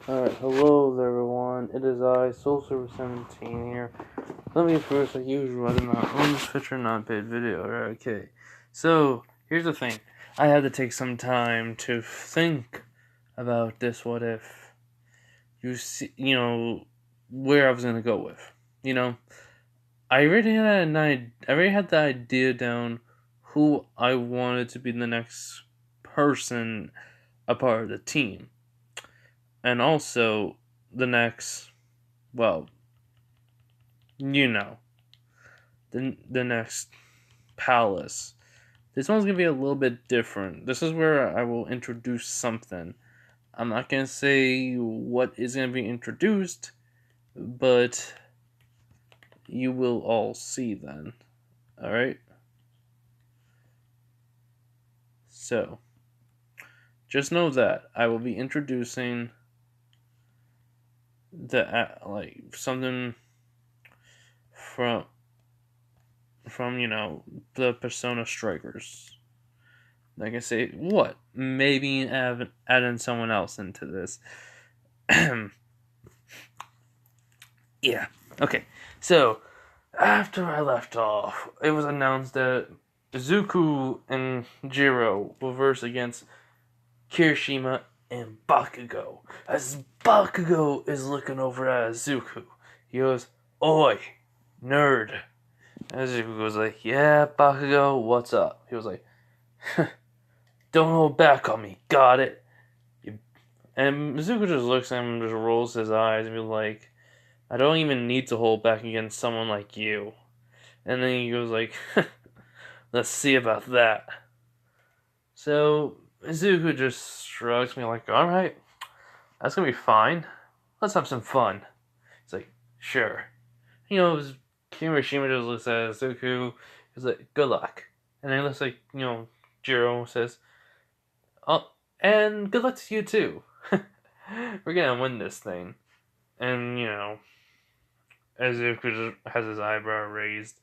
Alright, hello there everyone, it is I, SoulServer17 here. Let me first, like usual, I did not own this picture, not paid video, okay. So, here's the thing, I had to take some time to think about this what if, where I was gonna go with. I already had the idea down who I wanted to be the next person a part of the team. And also the next, well, the next palace. This one's gonna be a little bit different. This is where I will introduce something. I'm not gonna say what is gonna be introduced, but you will all see then. Alright? So, just know that I will be introducing something from the Persona Strikers. Like I say, what? Maybe adding someone else into this. Yeah. Okay. So, after I left off, it was announced that Zuko and Jiro will verse against Kirishima and Bakugo. As Bakugo is looking over at Zuko, he goes, "Oi, nerd." And Zuko goes like, "Yeah, Bakugo, what's up?" He was like, "Don't hold back on me, got it?" And Zuko just looks at him and just rolls his eyes and be like, "I don't even need to hold back against someone like you." And then he goes like, "Let's see about that." So Zuko just shrugs me like, "Alright, that's gonna be fine. Let's have some fun." He's like, "Sure." Kirishima just looks at Zuko, he's like, "Good luck." And then it looks like, Jiro says, "Oh, and good luck to you too." We're gonna win this thing. And, as Zuko has his eyebrow raised,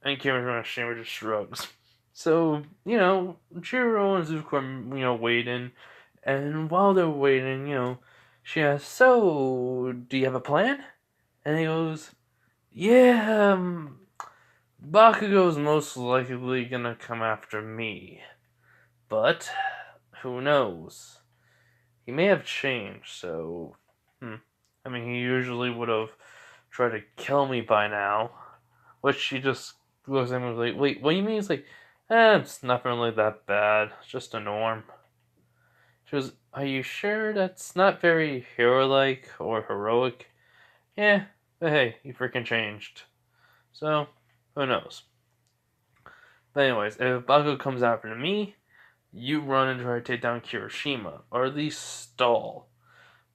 and Kirishima just shrugs. So, Jiro and Zuko are, waiting. And while they're waiting, she asks, "So, do you have a plan?" And he goes, "Yeah, Bakugo's most likely gonna come after me. But, who knows? He may have changed, so... I mean, he usually would have tried to kill me by now." Which she just looks at me like, "Wait, what do you mean?" It's like, it's nothing really that bad. It's just a norm. She goes, "Are you sure that's not very hero-like or heroic?" "Yeah, but hey, he freaking changed. So, who knows?" But anyways, if Bakugo comes after me, you run and try to take down Kirishima, or at least stall.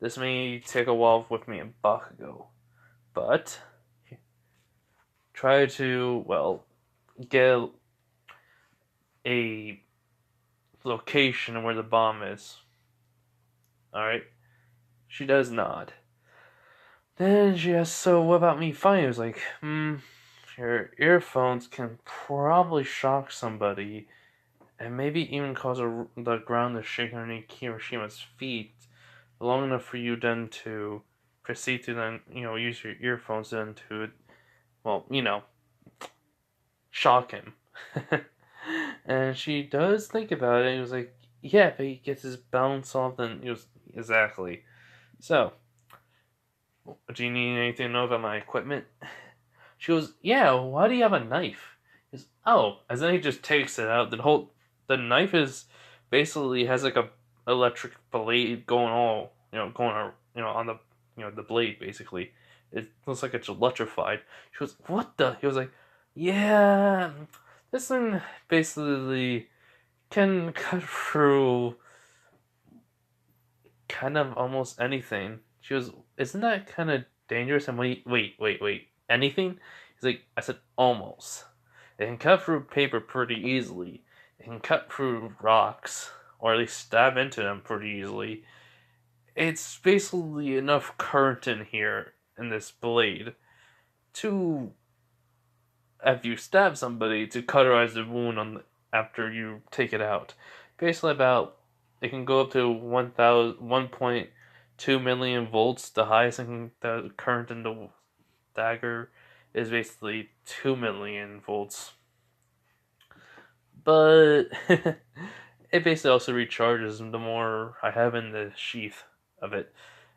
This may take a while with me and Bakugo, but try to, get a location where the bomb is. Alright? She does nod. Then she asks, "So what about me fighting?" I was like, your earphones can probably shock somebody and maybe even cause the ground to shake underneath Kirishima's feet long enough for you then to proceed to then, use your earphones then to, well, shock him." And she does think about it and he was like, "Yeah, but he gets his balance off and he was exactly. So, do you need anything to know about my equipment?" She goes, "Yeah, why do you have a knife?" He goes, "Oh," as then he just takes it out. The knife is basically has like a electric blade going on the the blade basically. It looks like it's electrified. She goes, "What the?" He was like, "Yeah, this thing basically can cut through kind of almost anything." She goes, "Isn't that kind of dangerous?" And wait, anything? He's like, "I said almost. It can cut through paper pretty easily. It can cut through rocks, or at least stab into them pretty easily. It's basically enough current in here, in this blade, to, if you stab somebody, to cauterize the wound after you take it out. Basically about, it can go up to 1,000, 1 point 2 million volts. The highest the current in the dagger is basically 2 million volts. But it basically also recharges the more I have in the sheath of it.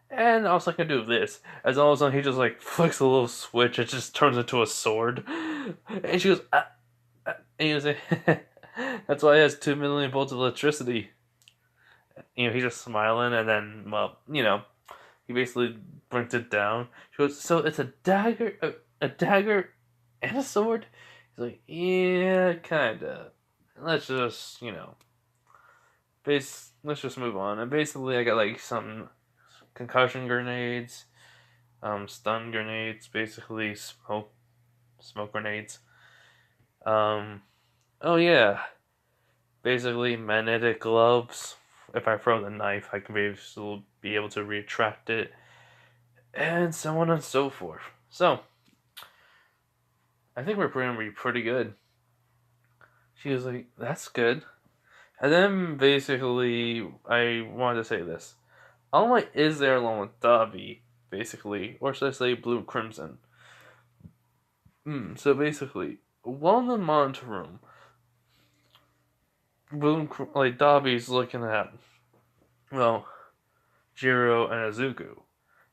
And also I can do this. As all of a sudden he just like flicks a little switch, it just turns into a sword. And she goes, ah, ah. And he was like, that's why it has 2 million volts of electricity. He's just smiling, and then, well, he basically brings it down. She goes, so it's a dagger, a dagger, and a sword. He's like, yeah, kinda. Let's just, let's just move on. And basically, I got like some concussion grenades, stun grenades, basically smoke grenades. Oh yeah, basically magnetic gloves. If I throw the knife, I can be able to retract it, and so on and so forth. So, I think we're going to be pretty good. She was like, that's good. And then, basically, I wanted to say this. All Might is there along with Dobby, basically, or should I say Blue Crimson. So basically, while in the monitor room, Dobby's looking at, well, Jiro and Izuku.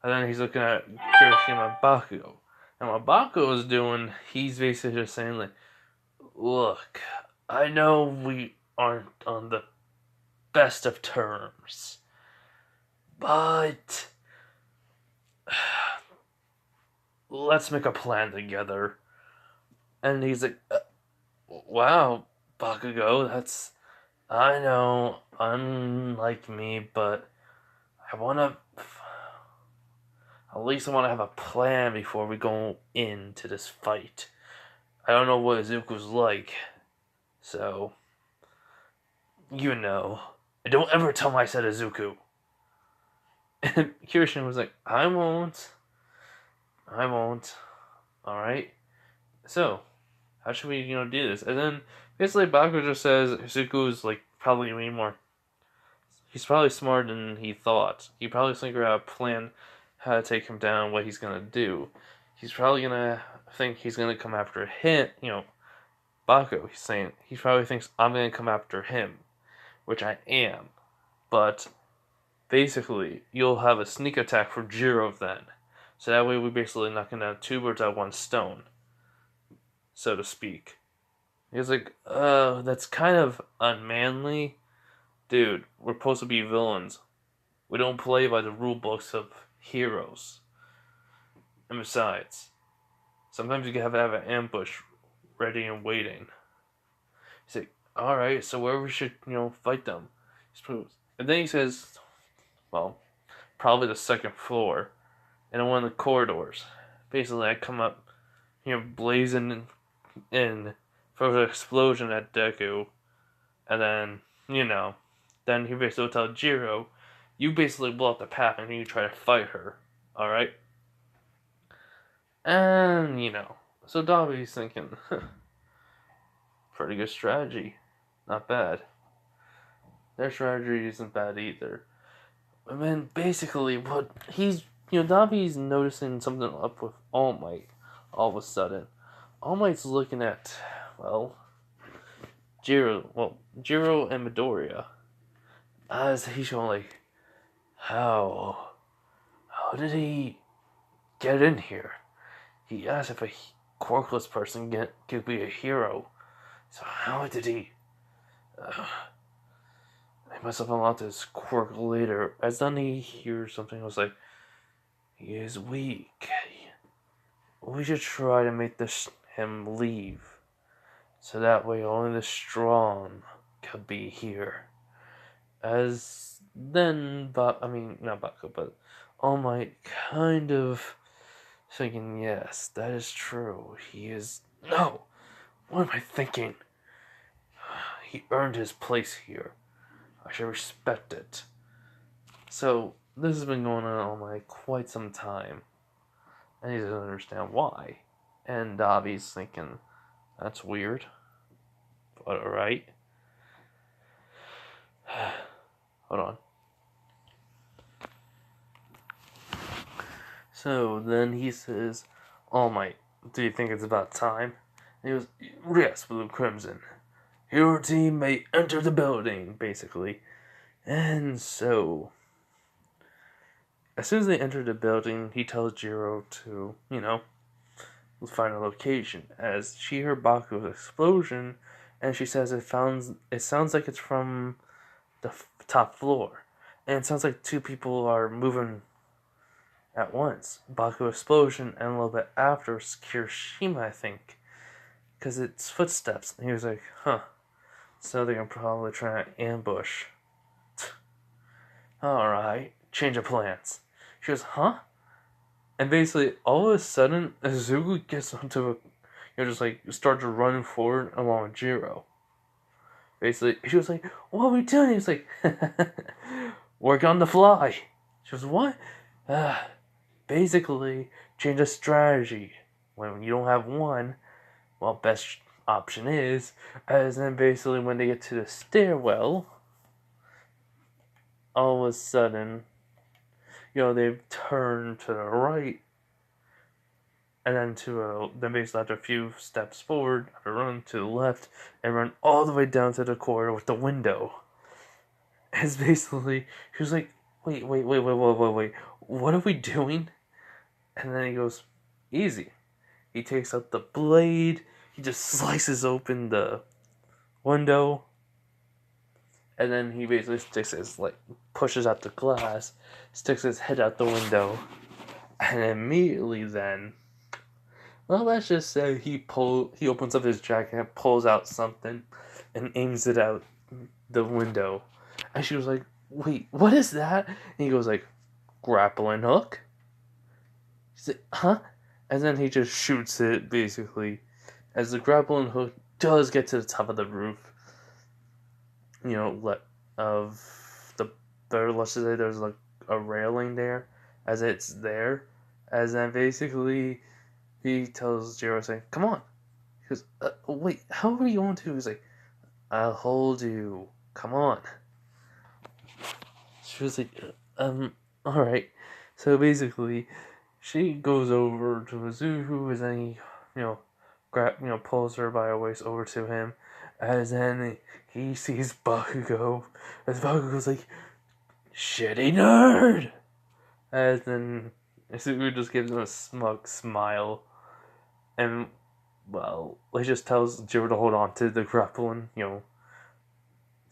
And then he's looking at Kirishima and Bakugo. And what Bakugo is doing, he's basically just saying, like, look, I know we aren't on the best of terms, but let's make a plan together. And he's like, wow, Bakugo, I know, unlike me, but I want to, at least I want to have a plan before we go into this fight. I don't know what Izuku's like, so, and don't ever tell me I said Izuku. And Kirishima was like, I won't. Alright? So, how should we, do this? And then, basically, Bakugo just says Izuku's, like, probably way more. He's probably smarter than he thought. He probably figured out a plan how to take him down, what he's gonna do. He's probably gonna think he's gonna come after him, Bakugo. He probably thinks I'm gonna come after him, which I am. But basically, you'll have a sneak attack for Jiro then. So that way we're basically knocking down two birds out one stone, so to speak. He's like, that's kind of unmanly. Dude, we're supposed to be villains. We don't play by the rule books of heroes. And besides, sometimes you have to have an ambush ready and waiting. He's like, alright, so where we should, fight them. And then he says, well, probably the second floor, and one of the corridors. Basically, I come up, blazing in for the explosion at Deku, and then, then he basically will tell Jiro, you basically blow up the path and you try to fight her, alright? And, so Dobby's thinking, pretty good strategy. Not bad. Their strategy isn't bad either. And then basically what he's, Dobby's noticing something up with All Might all of a sudden. All Might's looking at, well, Jiro and Midoriya. As he's going like, how did he get in here? He asked if a quirkless person could be a hero. So how did he? He must have unlocked his quirk later. As then he hears something was like, he is weak. We should try to make him leave. So that way only the strong could be here. As then, not Bakugo, but All Might kind of thinking, yes, that is true. He is. No! What am I thinking? He earned his place here. I should respect it. So, this has been going on like quite some time. And he doesn't understand why. And Dobby's thinking, that's weird. But alright. Hold on. So then he says, All Might, do you think it's about time? And he goes, Yes, Blue Crimson. Your team may enter the building, basically. And so, as soon as they enter the building, he tells Jiro to, find a location. As she heard Baku's explosion, and she says it sounds like it's from the top floor. And it sounds like two people are moving at once. Baku explosion, and a little bit after, it's Kirishima, I think. Because it's footsteps. And he was like, huh. So they're probably trying to ambush. Alright, change of plans. She goes, huh? And basically, all of a sudden, Azuku gets onto just like, starts to run forward along with Jiro. Basically, she was like, what are we doing? He was like, work on the fly. She goes, what? Basically, change of strategy. When you don't have one, well, best option is, as then basically when they get to the stairwell, all of a sudden, they've turned to the right, and then then basically after a few steps forward, have to run to the left, and run all the way down to the corridor with the window. It's basically, she was like, wait, what are we doing? And then he goes, easy. He takes out the blade, he just slices open the window, and then he basically pushes out the glass, sticks his head out the window, and immediately then, well, let's just say he opens up his jacket, pulls out something, and aims it out the window. And she was like, wait, what is that? And he goes like, grappling hook? She's like, huh? And then he just shoots it, basically, as the grappling hook does get to the top of the roof. Of the let's just say there's like a railing there, as it's there, as then basically he tells Jiro saying, "Come on." He goes, "Wait, how are we going to?" He's like, "I'll hold you. Come on." She was like, all right." So basically, she goes over to Azuku, and then he, pulls her by her waist over to him, as then he sees Bakugo, as Bakugo's like, shitty nerd! As then Azuku just gives him a smug smile, and, well, he just tells Jiro to hold on to the grappling, to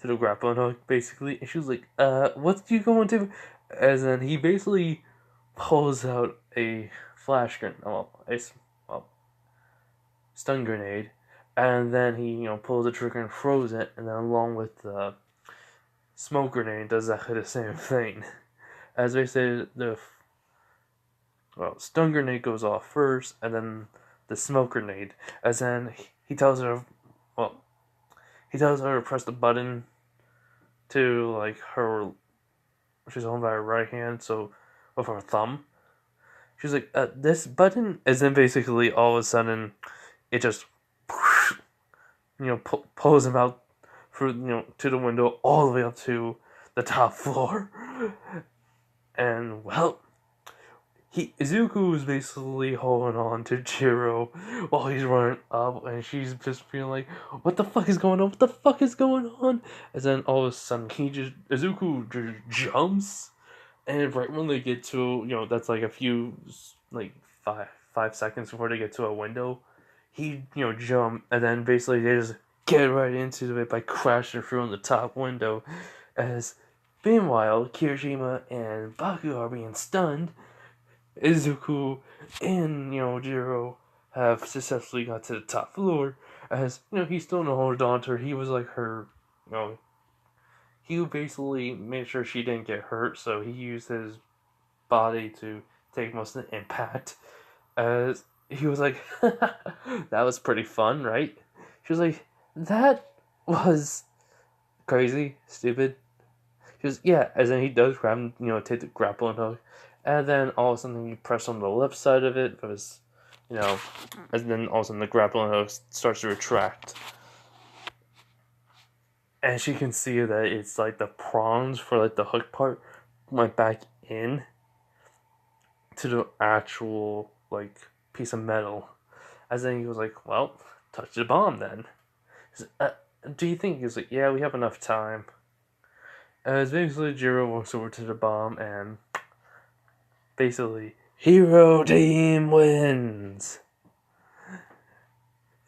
the grappling hook, basically, and she was like, what you going to? As then he basically pulls out a flash grenade, stun grenade, and then he, pulls the trigger and throws it, and then along with the smoke grenade does exactly the same thing. As they say, the stun grenade goes off first, and then the smoke grenade, as then he tells her to press the button to, like, she's holding by her right hand, so with her thumb. She's like, this button, and then basically all of a sudden, it just, pulls him out through, to the window all the way up to the top floor. And, well, Izuku is basically holding on to Jiro while he's running up, and she's just feeling like, what the fuck is going on? What the fuck is going on? And then all of a sudden, Izuku just jumps, and right when they get to, that's like a few, like, five seconds before they get to a window, he, jump, and then basically they just get right into it by crashing through on the top window, as, meanwhile, Kirishima and Baku are being stunned. Izuku and, Jiro have successfully got to the top floor, as, he still no hold on to her. He was like her, he basically made sure she didn't get hurt, so he used his body to take most of the impact, as he was like, that was pretty fun, right? She was like, that was crazy, stupid. She goes, yeah, as then he does grab, take the grappling hook, and then all of a sudden you press on the left side of it, because, and then all of a sudden the grappling hook starts to retract. And she can see that it's like the prongs for like the hook part went back in. to the actual like piece of metal. As then he was like, "Well, touch the bomb then." He's like, do you think? He's like, "Yeah, we have enough time." As basically Jiro walks over to the bomb and basically Hero Team wins.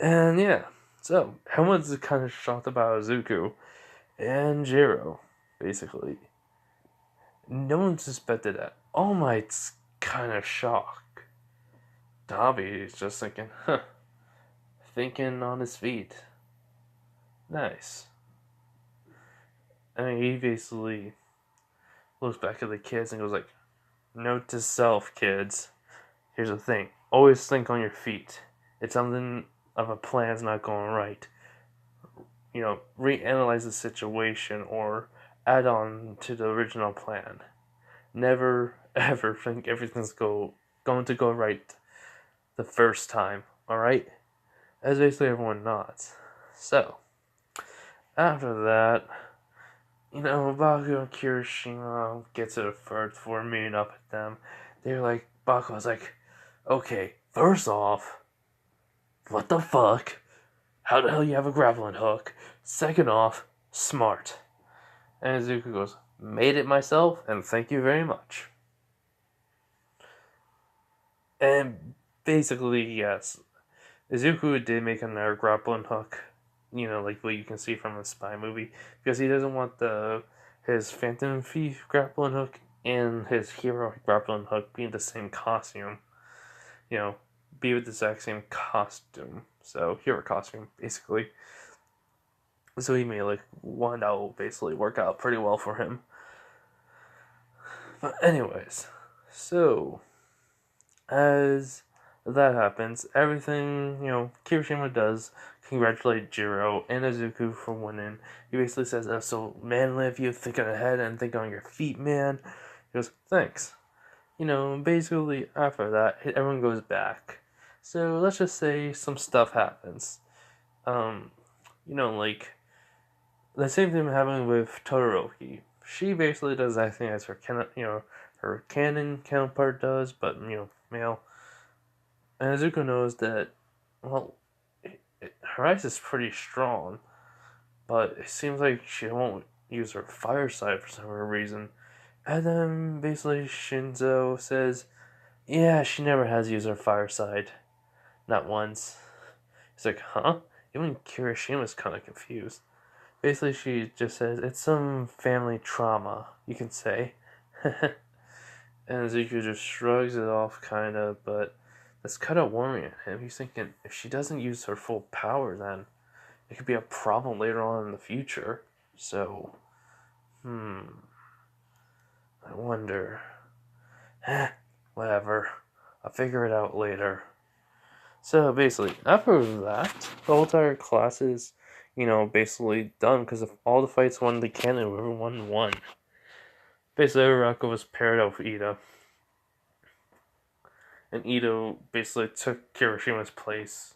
And yeah, so everyone's kind of shocked about Izuku and Jiro, basically. No one suspected that. All Might's kind of shocked. Dabi is just thinking, huh, thinking on his feet. Nice. I mean, he basically looks back at the kids and goes like, note to self, kids. Here's the thing. Always think on your feet. If something of a plan's not going right, reanalyze the situation or add on to the original plan. Never ever think everything's going to go right the first time, alright? As basically everyone nods. So, after that, Baku and Kirishima get to the first for meeting up at them. They're like, Baku's like, okay, first off, what the fuck? How the hell you have a grappling hook? Second off, smart. And Izuku goes, made it myself, and thank you very much. And basically, yes, Izuku did make another grappling hook, like what you can see from a spy movie, because he doesn't want his Phantom Thief grappling hook and his hero grappling hook being the same costume. Be with the exact same costume. So hero costume, basically. So he made like one that will basically work out pretty well for him. But anyways, so as that happens, everything, Kirishima does congratulate Jiro and Izuku for winning. He basically says, so manly of you, thinking ahead and think on your feet, man. He goes, thanks. Basically after that, everyone goes back. So let's just say some stuff happens. Like the same thing happened with Todoroki. She basically does that thing as her canon counterpart does, but male. And Izuku knows that, well, her ice is pretty strong, but it seems like she won't use her fire side for some reason. And then basically Shinzo says, yeah, she never has used her fire side. Not once. He's like, huh? Even Kirishima's kind of confused. Basically, she just says, it's some family trauma, you can say. And Izuku just shrugs it off, kind of, but that's kind of worrying him. He's thinking, if she doesn't use her full power, then it could be a problem later on in the future. So, I wonder. Whatever. I'll figure it out later. So basically, after that, the whole entire class is, basically done because of all the fights won the canon, everyone won. Basically, Uraraka was paired up with Ida. And Ito basically took Kirishima's place,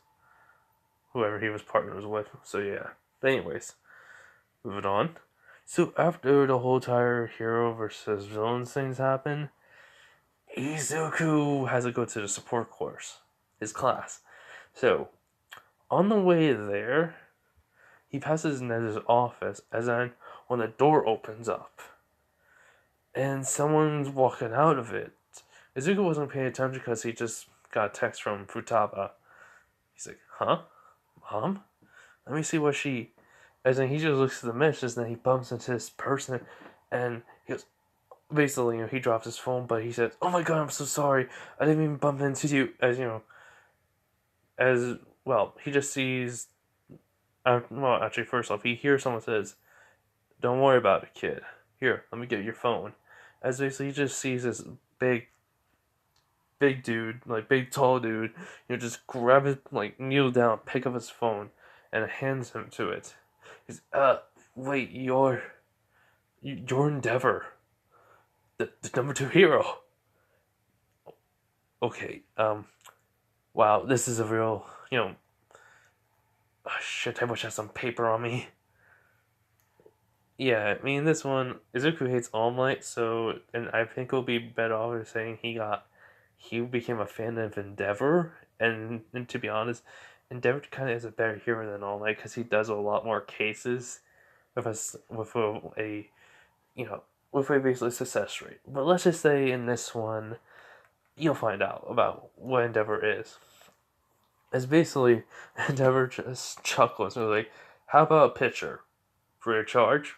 whoever he was partners with. So yeah. But anyways, moving on. So after the whole entire hero versus villain things happen, Izuku has to go to the support course, his class. So on the way there, he passes Nez's office, as then when the door opens up, and someone's walking out of it. Izuku wasn't paying attention because he just got a text from Futaba. He's like, huh? Mom? Let me see what she... As then he just looks at the messages, and then he bumps into this person, and he goes... Basically, he drops his phone, but he says, oh my god, I'm so sorry. I didn't even bump into you. As, well, he just sees... well, actually, first off, he hears someone says, don't worry about it, kid. Here, let me get your phone. As basically, he just sees this big dude, like big tall dude, just grab it, like kneel down, pick up his phone, and hands him to it. He's, wait, you're Endeavor, the number 2 hero. Okay, wow, this is a real, oh, shit, I wish I had some paper on me. Yeah, I mean, this one, Izuku hates All Might, so, and I think it'll be better off saying he got he became a fan of Endeavor, and to be honest, Endeavor kind of is a better hero than All Might because he does a lot more cases with a you know with a basically success rate. But let's just say in this one, you'll find out about what Endeavor is. It's basically Endeavor just chuckles and was like, "How about a pitcher for your charge?"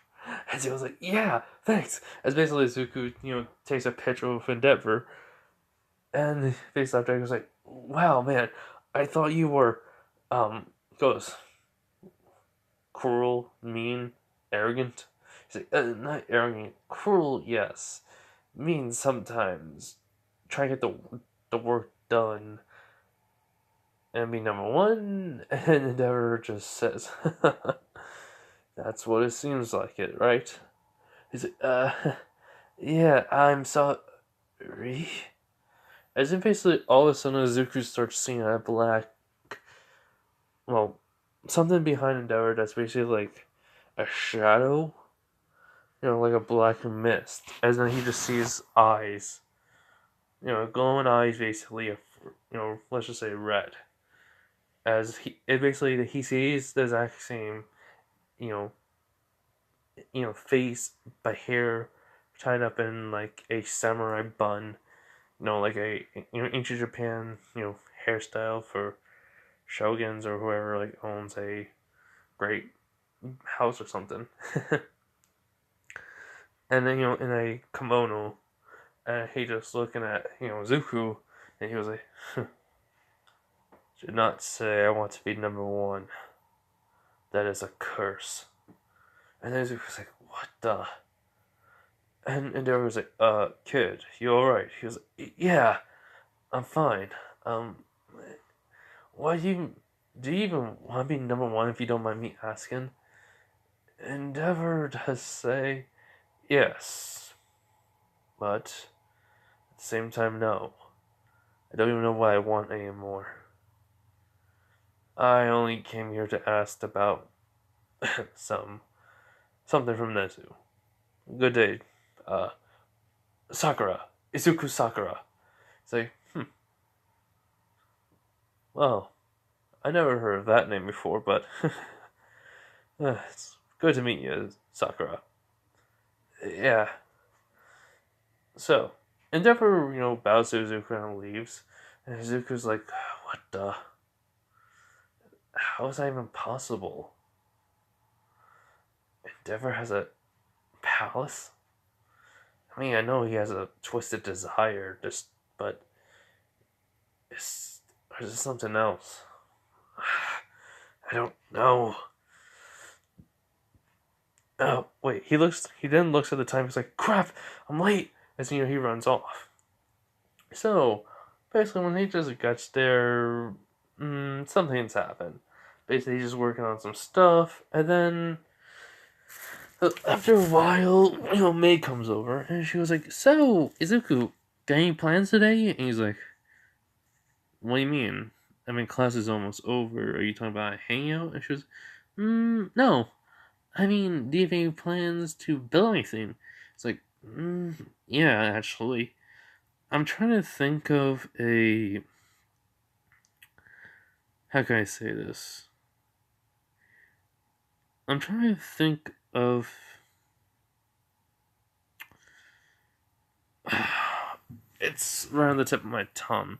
And he was like, "Yeah, thanks." As basically Zuko, takes a picture with Endeavor, and Face Left Dragon was like, "Wow, man, I thought you were, goes cruel, mean, arrogant." He's like, "Not arrogant, cruel, yes, mean sometimes. Try to get the work done and be number one." And Endeavor just says, "That's what it seems like it, right?" He's like, yeah, I'm sorry." As if basically all of a sudden Zuko starts seeing a black, well, something behind Endeavor that's basically like a shadow, like a black mist. As then he just sees eyes, glowing eyes basically, let's just say red. As he sees the exact same, you know, face by hair tied up in like a samurai bun, like a ancient Japan, hairstyle for shoguns or whoever like owns a great house or something. And then in a kimono, he just looking at Zuko, and he was like, "Should not say I want to be number one. That is a curse." And then Zuko was like, "What the?" And Endeavor was like, "Kid, you alright?" He was like, "Yeah, I'm fine. Um, why do you even want to be number one if you don't mind me asking?" Endeavor does say, "Yes, but at the same time, no. I don't even know what I want anymore. I only came here to ask about something from Nezu. Good day, uh, Sakura, Izuku Sakura." It's like, well, I never heard of that name before, but it's good to meet you, Sakura. Yeah. So, Endeavor, bows to Izuku and leaves, and Izuku's like, "What the? How is that even possible? Endeavor has a palace? I mean, I know he has a twisted desire, but or is it something else? I don't know." Oh, wait, he then looks at the time, he's like, "Crap, I'm late." As he runs off. So, basically, when he just gets there, something's happened. Basically, he's just working on some stuff, and then after a while, May comes over, and she was like, "So, Izuku, got any plans today?" And he's like, "What do you mean? I mean, class is almost over. Are you talking about a hangout?" And she was, "No. I mean, do you have any plans to build anything?" It's like, yeah, actually. I'm trying to think of a. How can I say this? I'm trying to think of. It's right on the tip of my tongue.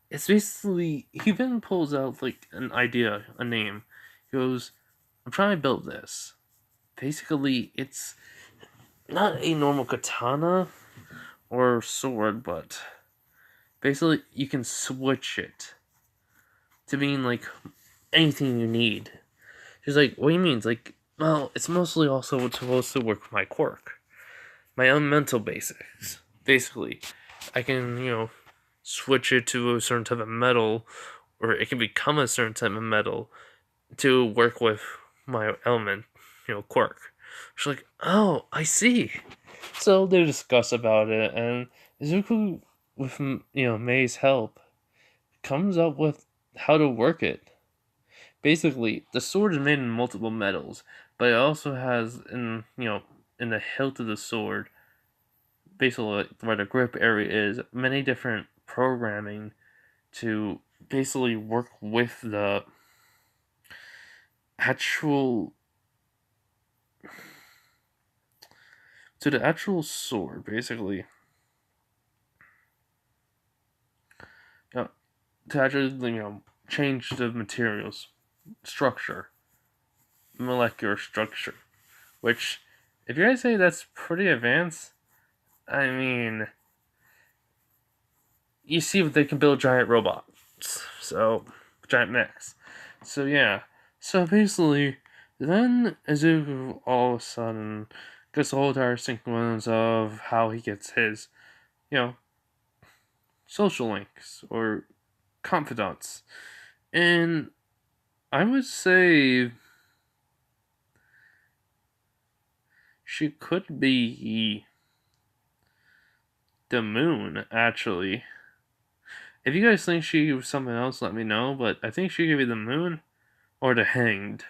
It's basically. He then pulls out, like, an idea, a name. He goes, "I'm trying to build this." Basically, it's not a normal katana or sword, but basically, you can switch it to being, like, anything you need. She's like, "What do you mean?" It's like, well, it's mostly also supposed to work with my quirk. My own mental basics. Basically, I can, switch it to a certain type of metal, or it can become a certain type of metal to work with my element, quirk. She's like, "Oh, I see." So they discuss about it, and Izuku, with May's help, comes up with how to work it. Basically, the sword is made in multiple metals, but it also has in the hilt of the sword, basically where the grip area is, many different programming to basically work with actual the actual sword, basically. You know, to actually, change the materials structure, molecular structure. Which, if you guys say that's pretty advanced, I mean, you see what they can build giant robots. So, giant mechs. So, yeah. So, basically, then Izuku all of a sudden gets the whole entire sequence of how he gets his, you know, social links or confidants. And I would say she could be the moon, actually. If you guys think she was something else, let me know. But I think she could be the moon or the hanged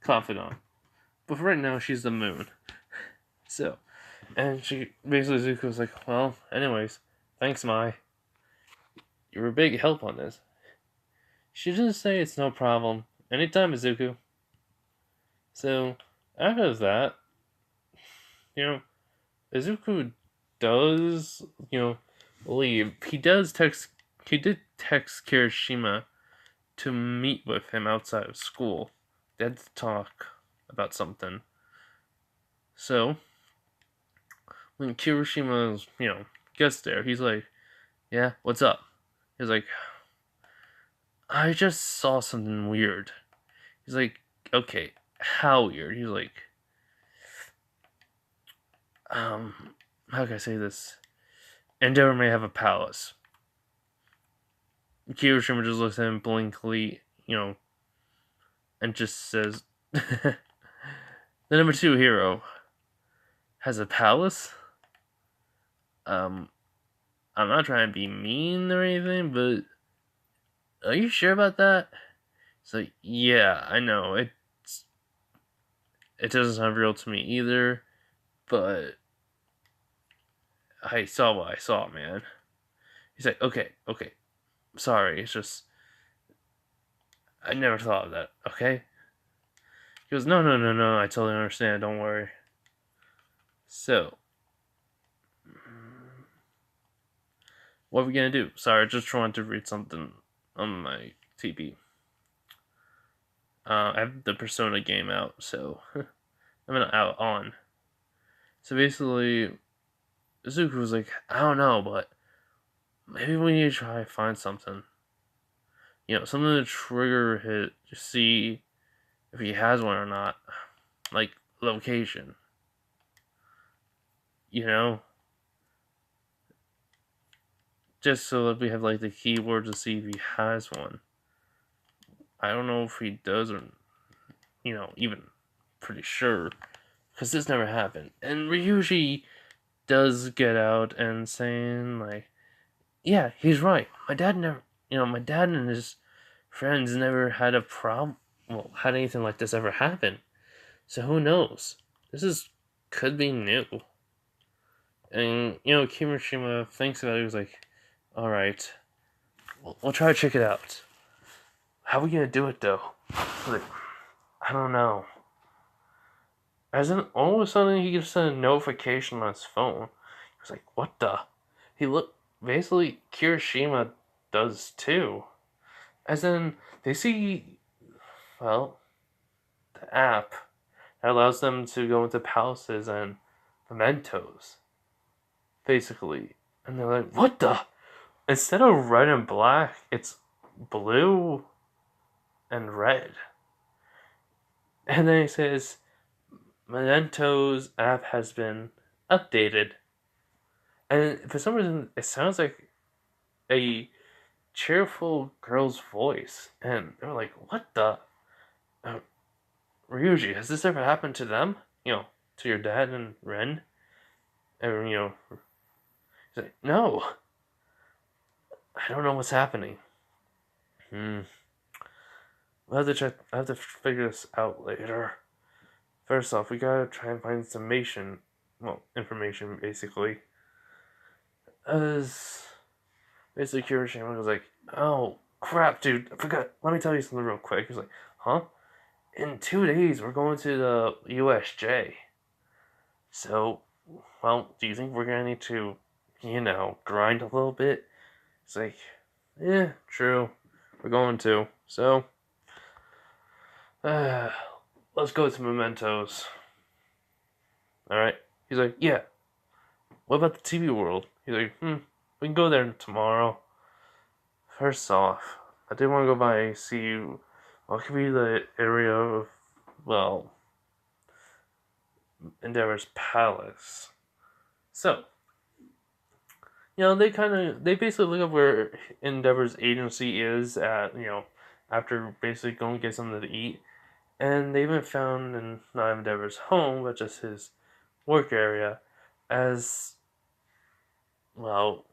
confidant. But for right now, she's the moon. So, and she basically Zuko was like, well, anyways, thanks, Mai. You were a big help on this. She didn't say it's no problem. Anytime, Izuku. So, after that, you know, Izuku does, leave. He did text Kirishima to meet with him outside of school. They had to talk about something. So, when Kirishima, gets there, he's like, yeah, what's up? He's like, I just saw something weird. He's like, okay, how weird? He's like, how can I say this? Endeavor may have a palace. Kirishima just looks at him blankly, and just says, the number 2 hero has a palace? I'm not trying to be mean or anything, but are you sure about that? So yeah, I know it doesn't sound real to me either, but I saw what I saw, man. He's like, okay, sorry, it's just I never thought of that. Okay. He goes, no, I totally understand. Don't worry. So, what are we gonna do? Sorry, I just trying to read something on my TV. I have the Persona game out, so out on. So basically, Zuko was like, I don't know, but maybe we need to try to find something. Something to trigger hit to see if he has one or not. Like location. You know? Just so that we have like the keyword to see if he has one. I don't know if he does or even pretty sure. Because this never happened. And Ryuji does get out and saying like, yeah, he's right. My dad and his friends never had a problem. Well, had anything like this ever happen. So who knows? Could be new. And Kimishima thinks about it. He was like, "All right, we'll try to check it out. How are we gonna do it though?" Like, I don't know. As in, all of a sudden, he gets a notification on his phone. He was like, "What the?" He looked. Basically, Kirishima does too. As in, they see, well, the app that allows them to go into palaces and mementos, basically. And they're like, what the? Instead of red and black, it's blue and red. And then he says, Memento's app has been updated. And for some reason, it sounds like a cheerful girl's voice. And they're like, what the? Ryuji, has this ever happened to them? To your dad and Ren? And, he's like, no. I don't know what's happening. We'll have to check. I have to figure this out later. First off, we gotta try and find information basically. As basically Kirishima was like, "Oh crap, dude, I forgot. Let me tell you something real quick." He's like, "Huh? In 2 days, we're going to the USJ. So, well, do you think we're gonna need to, grind a little bit?" It's like, "Yeah, true. We're going to. So, uh, let's go to Mementos." All right. He's like, "Yeah. What about the TV world?" He's like, We can go there tomorrow." First off, I did want to go by see what could be the area of, well, Endeavor's palace. So, they basically look up where Endeavor's agency is at, after basically going to get something to eat. And they even found in not Endeavor's home, but just his work area, as, well,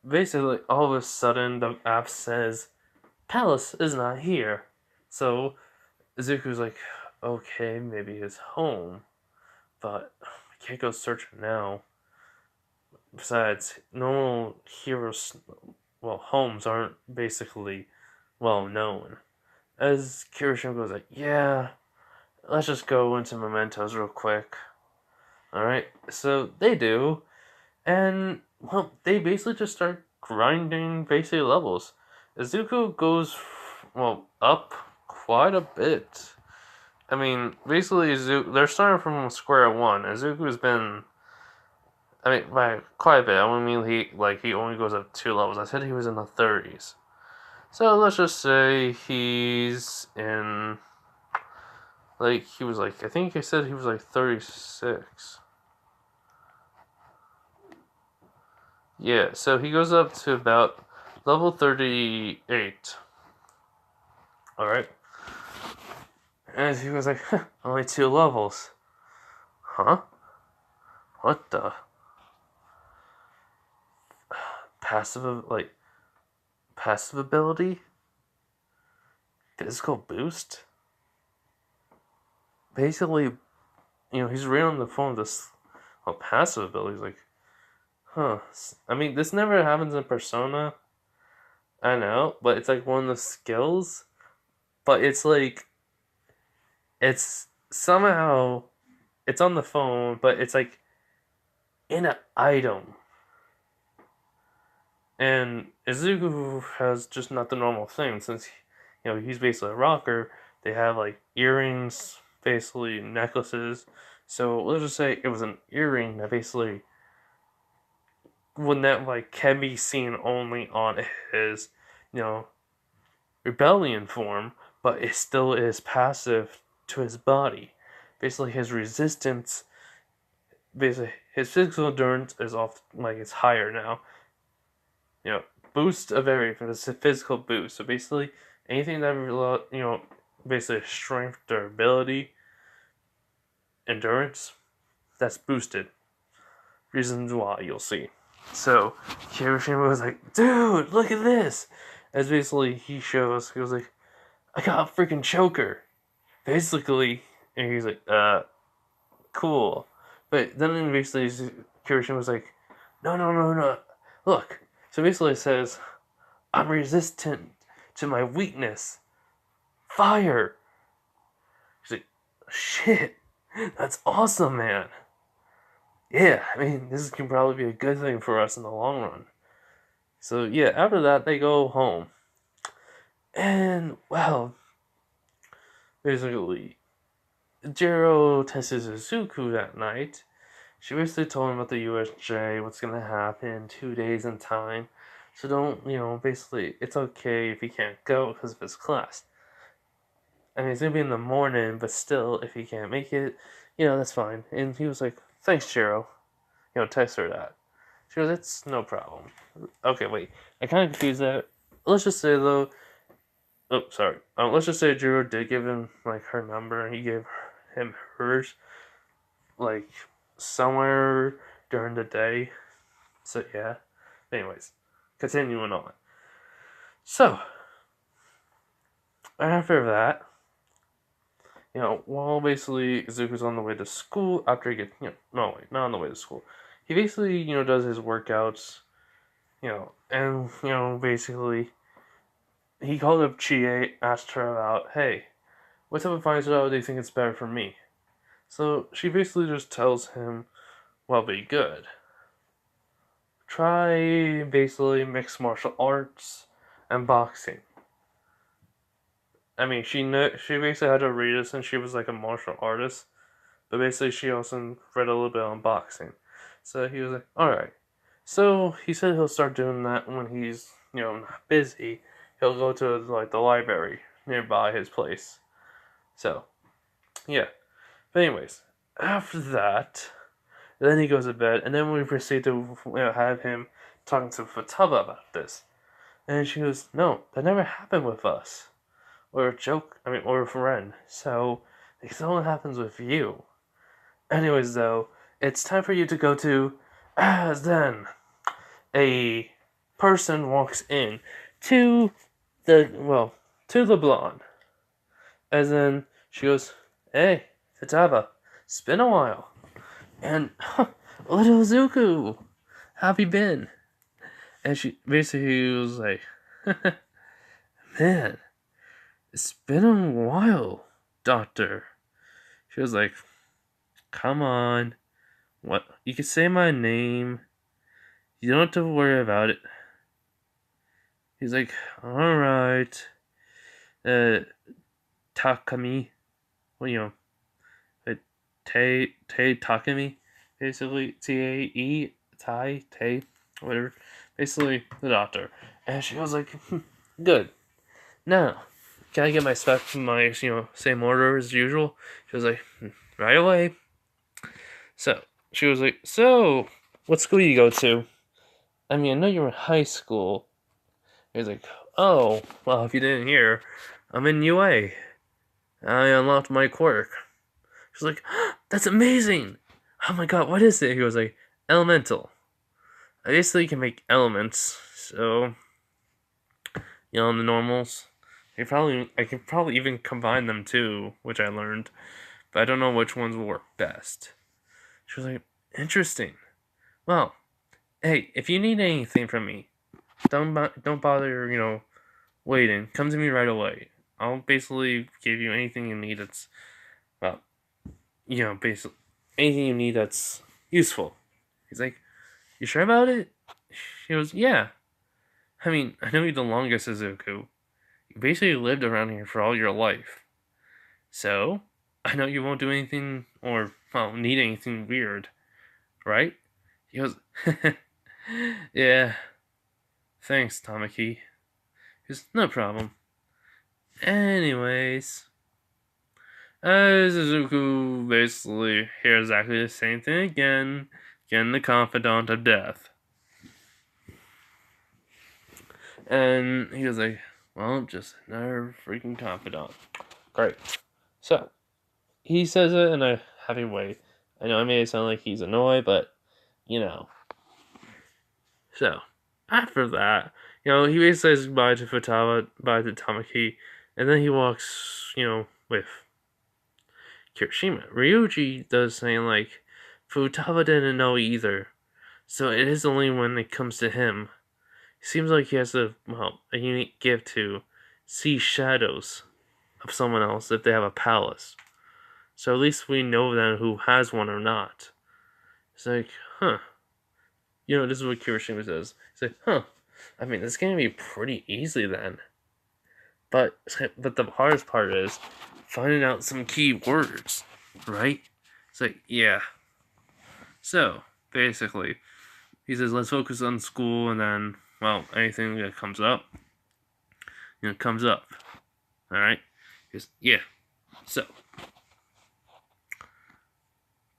basically all of a sudden the app says, "Palace is not here." So Izuku's like, "Okay, maybe his home, but I can't go searching now. Besides, normal heroes, well, homes aren't basically well known." As Kirishima goes like, "Yeah, let's just go into Mementos real quick." Alright, so they do, and, well, they basically just start grinding basically levels. Izuku goes, well, up quite a bit. I mean, basically, they're starting from square one. Izuku's been, I mean, by quite a bit. I mean, he only goes up 2 levels. I said he was in the 30s. So let's just say he's in, he was I think I said he was 36. Yeah, so he goes up to about level 38. Alright. And he was like, only 2 levels. Huh? What the? Passive, passive ability? Physical boost? Basically, he's reading on the phone this, passive ability. He's like, huh. I mean, this never happens in Persona. I know, but it's one of the skills. But it's somehow, it's on the phone, but it's in an item. And Izuku has just not the normal thing, since he's basically a rocker. They have earrings, basically necklaces. So let's just say it was an earring that basically can be seen only on his rebellion form, but it still is passive to his body. Basically, his resistance, basically his physical endurance is off, it's higher now. Boost of everything. It's a physical boost. So basically, anything that basically strength, durability, endurance, that's boosted. Reasons why you'll see. So Kirishima was like, "Dude, look at this!" As basically he shows, he was like, "I got a freaking choker." Basically, and he's like, cool. But then basically Kirishima was like, "No, no, no, no. Look." So basically it says, "I'm resistant to my weakness. Fire." He's like, "Shit. That's awesome, man." Yeah, I mean, this can probably be a good thing for us in the long run. So yeah, after that they go home. And, well, basically, Jiro tests Izuku that night. She basically told him about the USJ, what's gonna happen, 2 days in time. So don't, basically, it's okay if he can't go because of his class. I mean, it's gonna be in the morning, but still, if he can't make it, that's fine. And he was like, "Thanks, Jiro." Text her that. She goes, "It's no problem." Okay, wait. I kind of confused that. Let's just say, though. Oh, sorry. Let's just say Jiro did give him, her number, and he gave him hers, like, somewhere during the day. So, yeah. Anyways, continuing on. So, after that, while basically Izuku's on the way to school, after he gets, no, wait, not on the way to school. he basically, does his workouts, and, basically, he called up Chie, asked her about, hey, what type of fighting style do you think is better for me? So she basically just tells him, well, be good. Try basically mixed martial arts and boxing. I mean, she basically had to read it since she was like a martial artist, but basically she also read a little bit on boxing. So he was like, all right. So he said he'll start doing that when he's not busy. He'll go to like the library nearby his place. So yeah. But anyways, after that, then he goes to bed, and then we proceed to have him talking to Futaba about this. And she goes, no, that never happened with us. Or a joke, or a friend. So, it only happens with you. Anyways, though, it's time for you to go to. As then, a person walks in to to the blonde. As then, she goes, hey, Futaba, it's been a while. And, little Zuko, how have you been? And she basically was like, man, it's been a while, Doctor. She was like, come on. What? You can say my name. You don't have to worry about it. He's like, alright. Takami. Well, Te Takami. Basically, Tae, Tai, Te, whatever. Basically, the doctor. And she was like, good. Now, can I get my stuff from my, same order as usual? She was like, right away. So, she was like, so, what school you go to? I mean, I know you're in high school. He was like, oh, well, if you didn't hear, I'm in UA. I unlocked my quirk. She's like, that's amazing! Oh my god, what is it? He was like, elemental. I basically can make elements, so, the normals. I can probably even combine them too, which I learned, but I don't know which ones will work best. She was like, interesting. Well, hey, if you need anything from me, don't bother, waiting. Come to me right away. I'll basically give you anything you need that's, well, basically anything you need that's useful. He's like, you sure about it? She goes, yeah. I mean, I know you're the longest Suzuku. You basically lived around here for all your life. So, I know you won't do anything or, well, need anything weird, right? He goes, yeah, thanks, Tamaki. He goes, no problem. Anyways, Suzuku basically hears exactly the same thing again, the confidant of death. And he was like, well, just another freaking confidant. Great. So, he says it in a happy way. I know I made it sound like he's annoyed, but, So, after that, he basically says goodbye to Futaba, bye to Tamaki, and then he walks, with Kirishima. Ryuji does saying like, Futaba didn't know either, so it is only when it comes to him. It seems like he has a unique gift to see shadows of someone else if they have a palace. So at least we know then who has one or not. It's like, huh. This is what Kirishima says. He's like, huh. I mean, this gonna be pretty easy then. But the hardest part is finding out some key words, right? It's like, yeah. So, basically, he says, let's focus on school and then, well, anything that comes up, comes up. Alright? He goes, yeah. So,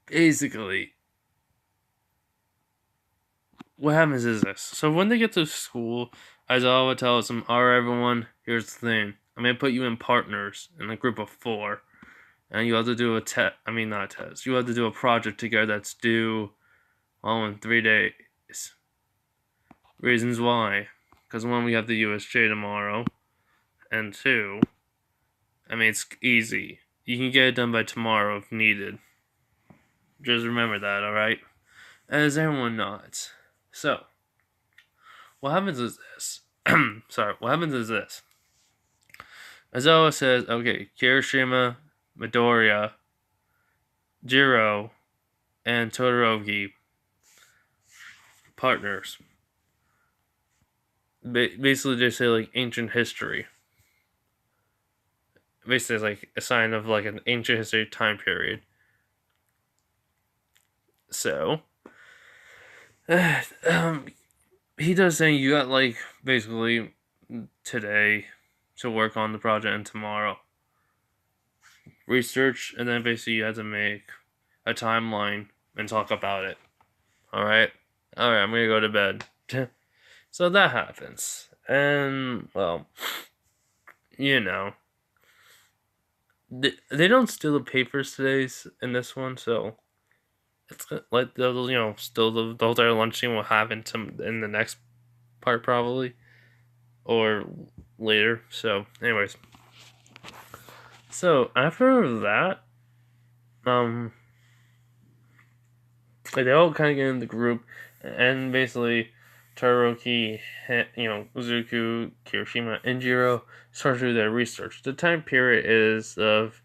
basically, what happens is this. So, when they get to school, Aizawa tells them, alright, everyone, here's the thing. I'm going to put you in partners in a group of 4. And you have to do not a test. You have to do a project together that's due, well, in 3 days. Reasons why. Because 1, we have the USJ tomorrow. And 2, it's easy. You can get it done by tomorrow if needed. Just remember that, alright? as everyone nods. So, what happens is this. What happens is this. Aizawa says, okay, Kirishima, Midoriya, Jiro, and Todoroki, partners. Basically, they say, like, ancient history. Basically, it's like a sign of, like, an ancient history time period. So, he does say you got, like, basically today to work on the project and tomorrow. Research, and then basically you have to make a timeline and talk about it. Alright? Alright, I'm gonna go to bed. So that happens. And, well, you know. They don't steal the papers today in this one, so it's like they'll, still the whole entire lunch scene will happen in the next part probably, or later. So, anyways, so after that, they all kind of get in the group, and basically, Todoroki, Uzuku, Kirishima, and Jiro start to do their research. The time period is of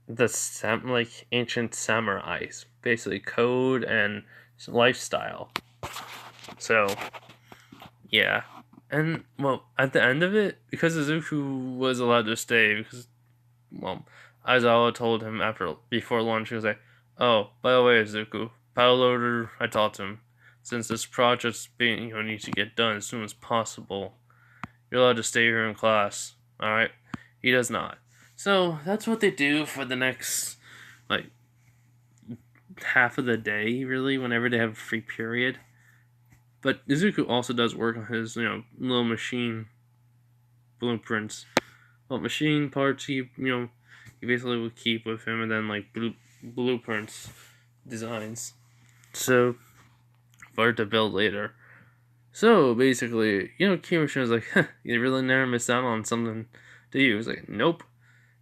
the ancient samurais, basically code and lifestyle. So, yeah. And, well, at the end of it, because Izuku was allowed to stay, because, well, Aizawa told him before lunch, he was like, oh, by the way, Izuku, Power Loader, I taught him, since this project's needs to get done as soon as possible, you're allowed to stay here in class, alright? He does not. So, that's what they do for the next, like, half of the day, really, whenever they have a free period. But Izuku also does work on his, little machine blueprints. Well, machine parts he basically would keep with him, and then, like, blueprints, designs. So, for to build later. So, basically, Kirishima was like, you really never miss out on something, do you? He was like, nope.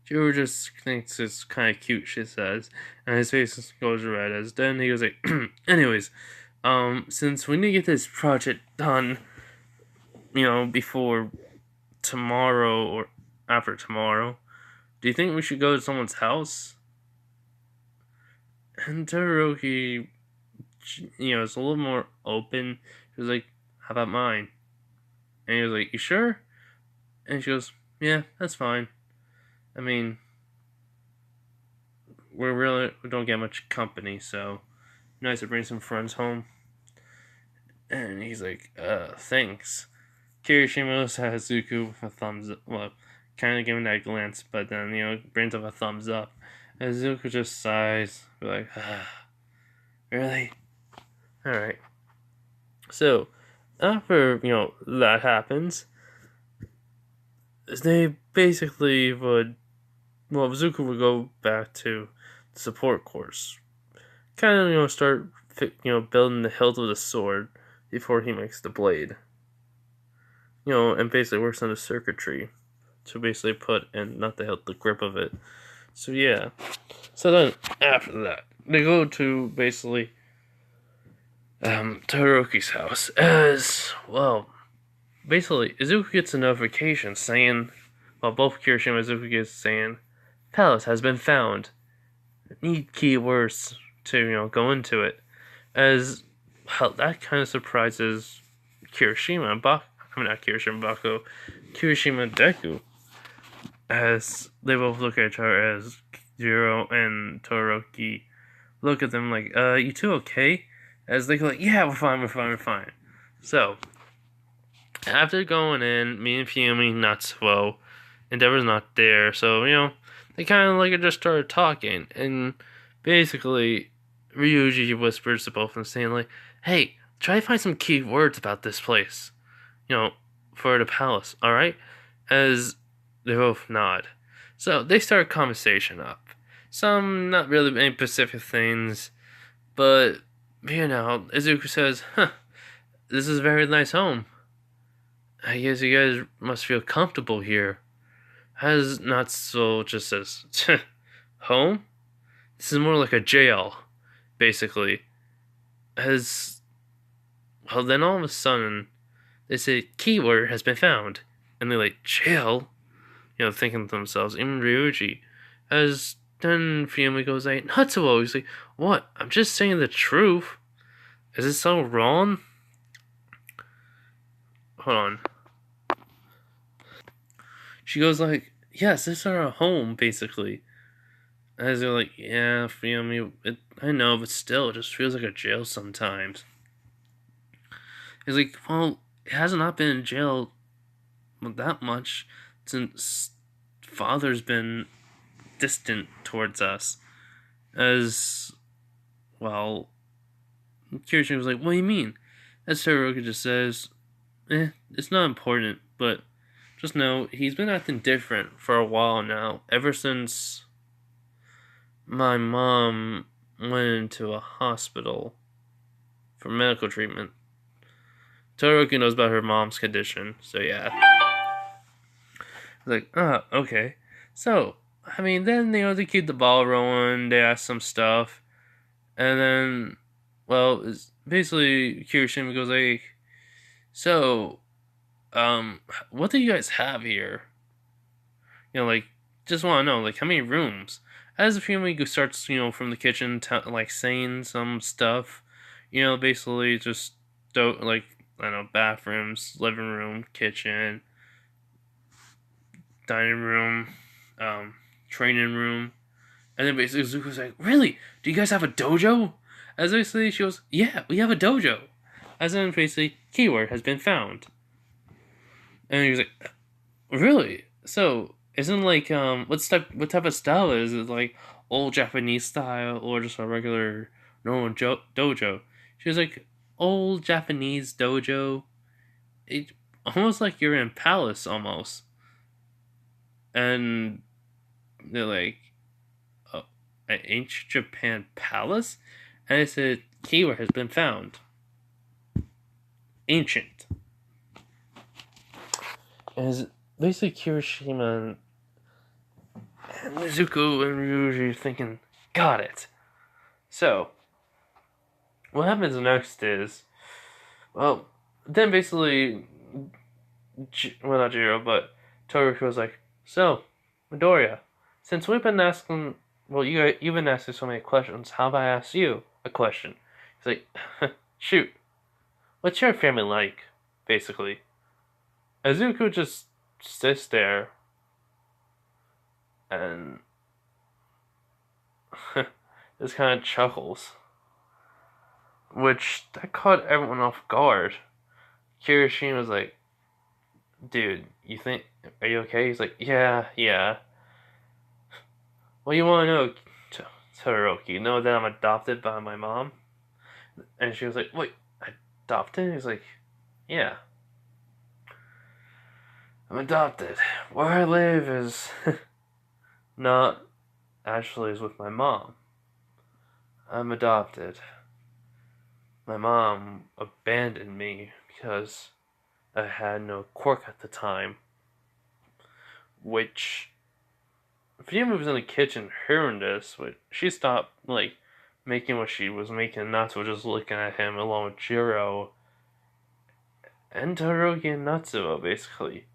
Jiro just thinks it's kind of cute, she says, and his face goes red. As then he goes like, anyways, since we need to get this project done, before tomorrow or after tomorrow, do you think we should go to someone's house? And Todoroki, is a little more open. He was like, how about mine? And he was like, you sure? And she goes, yeah, that's fine. I mean, we don't get much company, so nice to bring some friends home. And he's like, thanks. Kirishima has Zuku with a thumbs up, well, kind of giving that glance, but then, brings up a thumbs up. And Zuku just sighs, like, really? Alright. So, after, that happens, they basically Zuku would go back to the support course. Kind of, start, building the hilt of the sword before he makes the blade. And basically works on the circuitry to basically put in, not the hilt, the grip of it. So, yeah. So then, after that, they go to, basically, Todoroki's house, as, well, basically, Izuku gets a notification saying, both Kirishima and Izuku gets saying, Palace has been found. Need keywords to, go into it. As, well, that kind of surprises Kirishima and Baku. I mean, not Kirishima and Baku. Kirishima and Deku. As they both look at each other, as Jiro and Todoroki look at them like, you two okay? As they go like, yeah, we're fine. So, after going in, me and Fumi not so, Endeavor's not there, so, they kind of like just started talking, and basically, Ryuji whispers to both of them, saying like, hey, try to find some key words about this place, for the palace, alright? As they both nod. So, they start a conversation up. Some not really any specific things, but, Izuku says, this is a very nice home. I guess you guys must feel comfortable here. As Natsuo just says, home? This is more like a jail, basically. As well, then all of a sudden they say keyword has been found, and they're like jail, thinking to themselves. Even Ryuji, as then Fuyumi goes like Natsuo, he's like, what? I'm just saying the truth. Is it so wrong? Hold on. She goes like, yes, this is our home, basically. As they're like, yeah, Fuyumi, I know, but still, it just feels like a jail sometimes. He's like, well, it has not been in jail that much since father's been distant towards us. As, well, Kirishima was like, what do you mean? As Todoroki just says, it's not important, but just know he's been acting different for a while now, ever since my mom went into a hospital for medical treatment. Todoroki knows about her mom's condition, so yeah. Like, okay. So, I mean, then, they keep the ball rolling, they ask some stuff, and then, well, it's basically, Kirishima goes like, so, what do you guys have here? Like, just want to know, like, how many rooms? As the family starts, from the kitchen, like, saying some stuff, basically just, like, I don't know, bathrooms, living room, kitchen, dining room, training room. And then basically Zuko's like, really? Do you guys have a dojo? As basically she goes, yeah, we have a dojo. As then basically, keyword has been found. And he was like, really? So, isn't like, what type of style is it? Like, old Japanese style or just a regular normal dojo? She was like, old Japanese dojo. It almost like you're in a palace almost. And they're like, oh, an ancient Japan palace? And I said, keyword has been found. Ancient. And it's basically Kirishima and Mizuko and Ryuji thinking, got it. So, what happens next is, well, then basically, well, not Jiro, but Todoroki was like, so, Midoriya, since we've been asking, well, you've been asking so many questions, how about I ask you a question? He's like, shoot, what's your family like, basically? Azuko just sits there and just kind of chuckles, which that caught everyone off guard. Kirishima was like, dude, are you okay? He's like, yeah. Well, you want to know, Todoroki, you know that I'm adopted by my mom? And she was like, wait, adopted? He's like, yeah. I'm adopted. Where I live is not actually is with my mom. I'm adopted. My mom abandoned me because I had no quirk at the time. Which, if Fuyumi was in the kitchen hearing this, she stopped, like, making what she was making, Natsuo just looking at him along with Jiro and Todoroki and Natsuo, basically.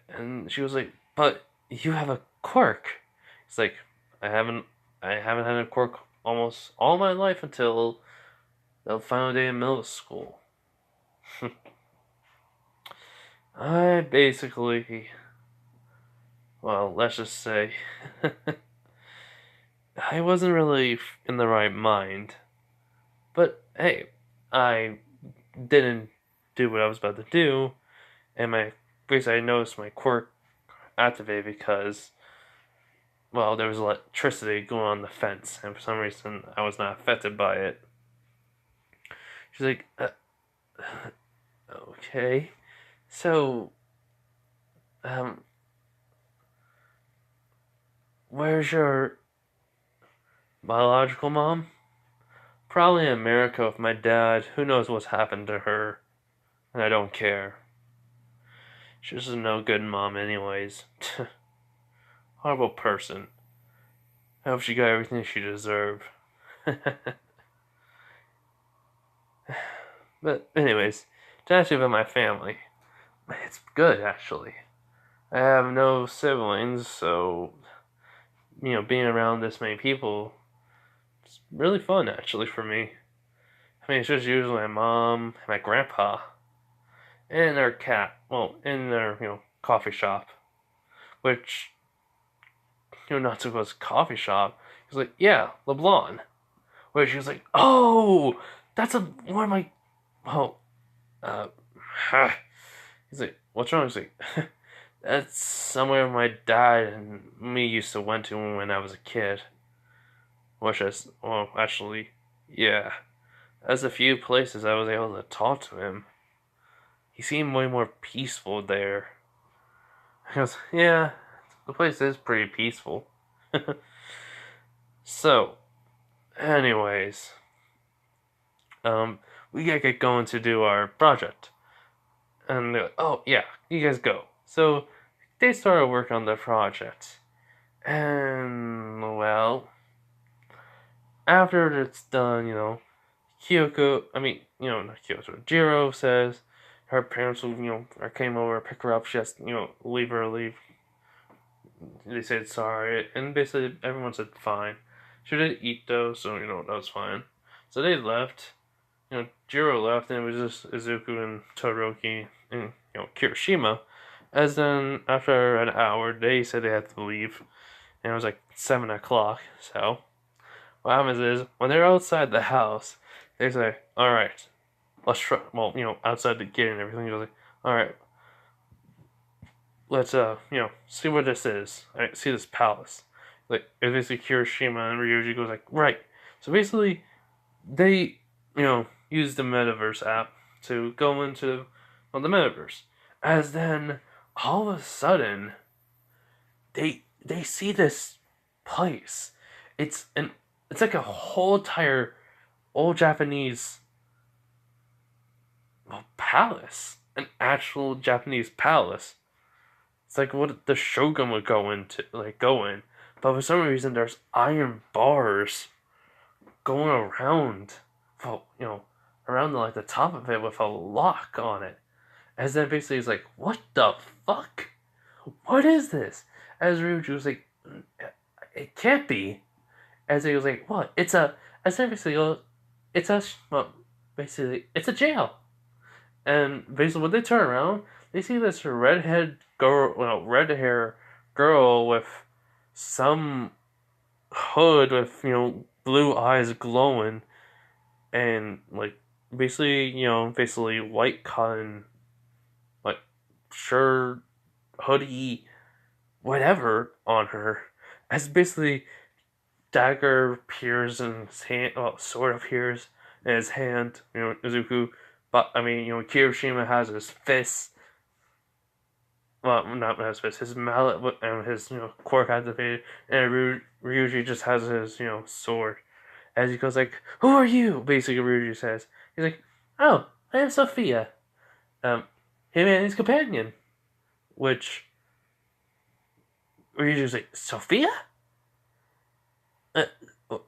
And she was like, but you have a quirk. It's like, I haven't had a quirk almost all my life until the final day of middle school. I basically, well, let's just say, I wasn't really in the right mind. But hey, I didn't do what I was about to do, and basically I noticed my quirk activated because, well, there was electricity going on the fence, and for some reason I was not affected by it. She's like, okay, so, where's your biological mom? Probably in America with my dad. Who knows what's happened to her, and I don't care. She's a no good mom, anyways. Horrible person. I hope she got everything she deserved. But anyways, to ask you about my family, it's good actually. I have no siblings, so being around this many people, it's really fun actually for me. I mean, it's just usually my mom, my grandpa, and their cat. Well, in their coffee shop, which not to go to coffee shop. He's like, yeah, LeBlanc. Which he was like, oh, that's one of my. Oh, uh, he's like, what's wrong? He's like, that's somewhere my dad and me used to went to when I was a kid. Which is, well, actually, yeah. That's a few places I was able to talk to him. He seemed way more peaceful there. He goes, yeah, the place is pretty peaceful. So, anyways, we gotta get going to do our project. And they're like, oh, yeah, you guys go. So, they started working on the project. And, well, after it's done, Kyoko, not Kyoko, Jiro says her parents will, came over, pick her up, she has to, leave. They said sorry, and basically everyone said fine. She didn't eat though, so, that was fine. So they left, Jiro left, and it was just Izuku and Todoroki and, Kirishima. As then, after an hour, they said they had to leave, and it was like 7 o'clock, so what happens is, when they're outside the house, they say, alright, let's try, well, outside the gate and everything, they're like, alright, let's, see what this is. Right, see this palace. Like, it's basically Kirishima, and Ryuji goes like, right. So basically, they, use the Metaverse app to go into, the Metaverse. As then, all of a sudden, they see this place. It's like a whole entire old Japanese palace, an actual Japanese palace. It's like what the Shogun would go in, but for some reason there's iron bars going around, well, around the top of it with a lock on it. As then basically he's like, what the fuck? What is this? As Ryuji was like, it can't be. As he was like, what? It's a, as basically, it's a, well, basically, it's a jail. And basically, when they turn around, they see this red hair girl with some hood with, blue eyes glowing, and, basically white cotton, shirt, hoodie, whatever on her. As basically dagger appears in his hand, well, sword appears in his hand, Izuku. But, Kirishima has his fist. Well, not his fist, his mallet and his, quirk activated. And Ryuji just has his, sword. As he goes like, who are you? Basically, Ryuji says. He's like, oh, I am Sophia. Him and his companion. Which, Ryuji's like, Sophia?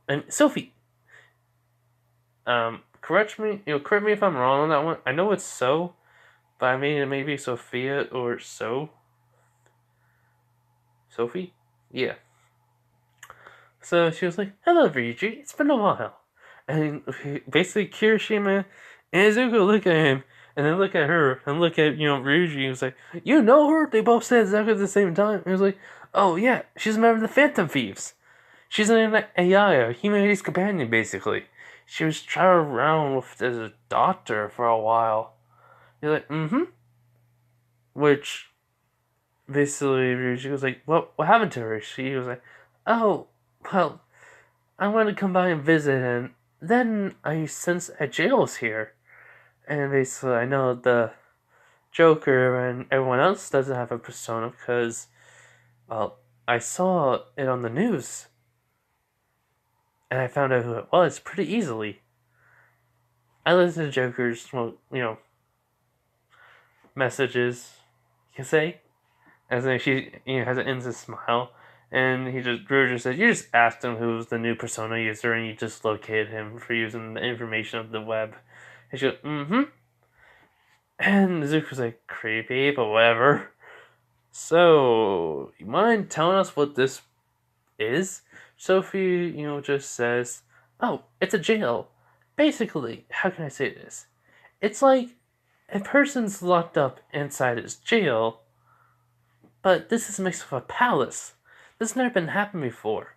And Sophie. Correct me if I'm wrong on that one. I know it's so, but I mean it may be Sophia or so. Sophie? Yeah. So she was like, hello, Ryuji, it's been a while. And basically Kirishima and Izuku look at him, and then look at her, and look at, Ryuji, and was like, you know her? They both said exactly at the same time. And he was like, oh yeah, she's a member of the Phantom Thieves. She's an AI, a humanity's companion, basically. She was traveling around with this doctor for a while. You're like, mm-hmm. Which, basically, she was like, what happened to her? She was like, oh, well, I wanted to come by and visit, and then I sensed a jail's here. And basically, I know the Joker and everyone else doesn't have a persona because, well, I saw it on the news. And I found out who it was pretty easily. I listened to Joker's, messages, you can say. As in she, has an innocent smile. And Drew just said, you just asked him who's the new persona user and you just located him for using the information of the web. And she goes, mm-hmm. And Zuko's like, creepy, but whatever. So, you mind telling us what this is? Sophie, just says, oh, it's a jail. Basically, how can I say this? It's like a person's locked up inside his jail, but this is mixed with a palace. This has never been happened before.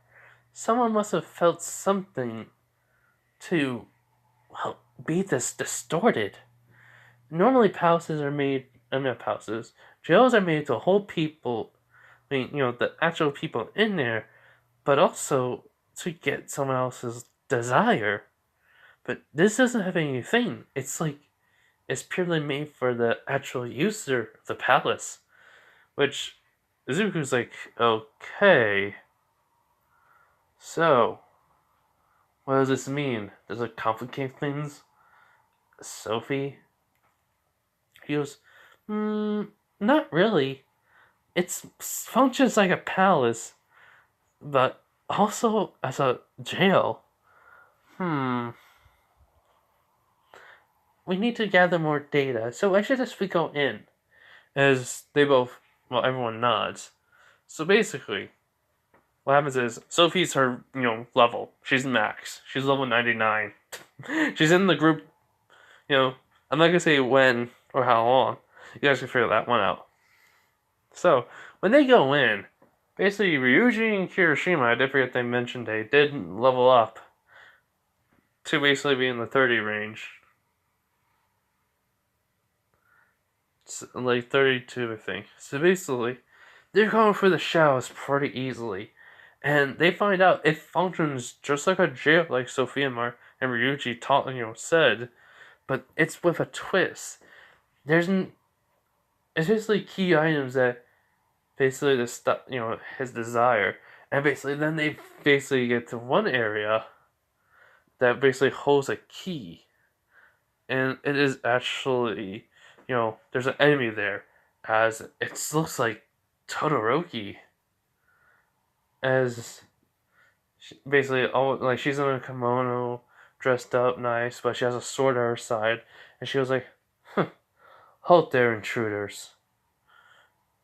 Someone must have felt something to, well, be this distorted. Normally, palaces are made, not palaces, jails are made to hold people, the actual people in there, but also to get someone else's desire. But this doesn't have anything. It's purely made for the actual user of the palace. Which Zuko's like, okay. So, what does this mean? Does it complicate things? Sophie? He goes, not really. It functions like a palace, but also as a jail. We need to gather more data, so I suggest we go in. As everyone nods. So basically, what happens is Sophie's her, level. She's max. She's level 99. She's in the group, I'm not gonna say when or how long. You guys can figure that one out. So, when they go in, basically Ryuji and Kirishima, I did forget they mentioned they did level up to basically be in the 30 range. It's like 32, I think. So basically, they're going for the shadows pretty easily. And they find out it functions just like a jail, like Sophia and Ryuji said, but it's with a twist. It's basically key items that basically the stuff, his desire, and basically then they basically get to one area that basically holds a key, and it is actually, there's an enemy there, as it looks like Todoroki, as basically all like she's in a kimono, dressed up nice, but she has a sword at her side, and she was like, "Halt there, intruders!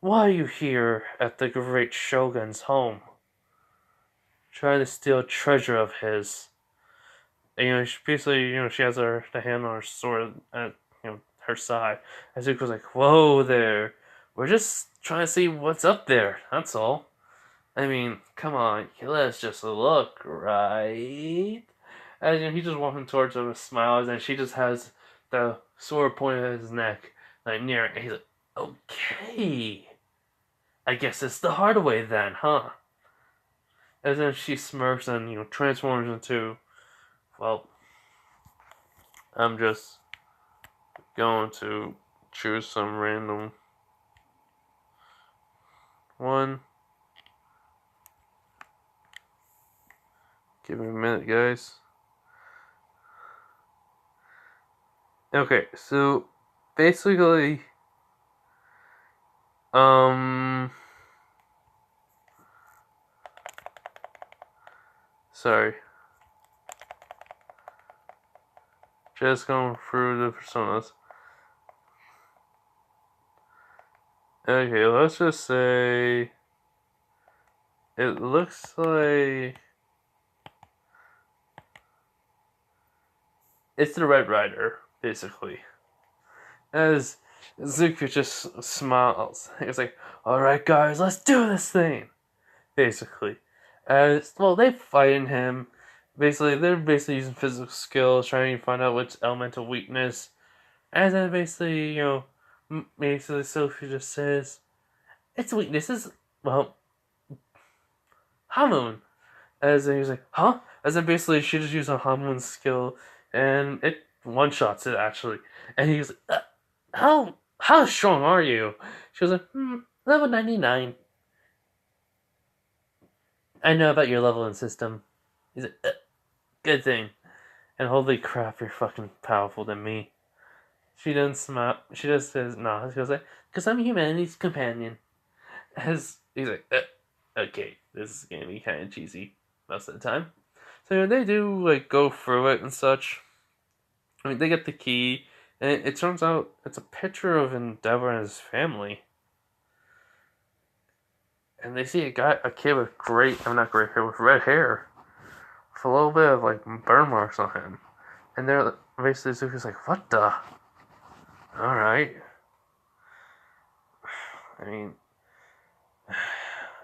Why are you here at the great shogun's home, trying to steal treasure of his?" And, she basically, she has the hand on her sword at her side. And Zuko's like, "Whoa there! We're just trying to see what's up there. That's all. I mean, come on, let's just look, right?" And he's just walking towards her with smiles, and she just has the sword pointed at his neck, like near it. And he's like, "Okay, I guess it's the hard way then, huh?" And then she smirks and transforms into, well, I'm just going to choose some random one. Give me a minute, guys. Okay, so basically, sorry. Just going through the personas. Okay, let's just say it looks like it's the Red Rider, basically. As Zuko just smiles. He's like, "Alright guys, let's do this thing!" Basically. As well, they fighting him. Basically, they're basically using physical skills, trying to find out which elemental weakness. And then basically, basically Sophie just says, its weakness is, well, Hamun. As then he's like, huh? As then basically she just used a Hamun skill, and it one-shots it, actually. And he's like, how strong are you? She was like, level 99. I know about your leveling system. He's like, good thing. And holy crap, you're fucking powerful than me. She doesn't smile. She just says, no. She goes like, because I'm humanity's companion. As he's like, okay, this is gonna be kind of cheesy most of the time. So they do like go through it and such. I mean, they get the key, and it turns out it's a picture of Endeavor and his family. And they see a kid with not gray hair, with red hair, with a little bit of like burn marks on him. And they're basically Zuko's like, what the? Alright. I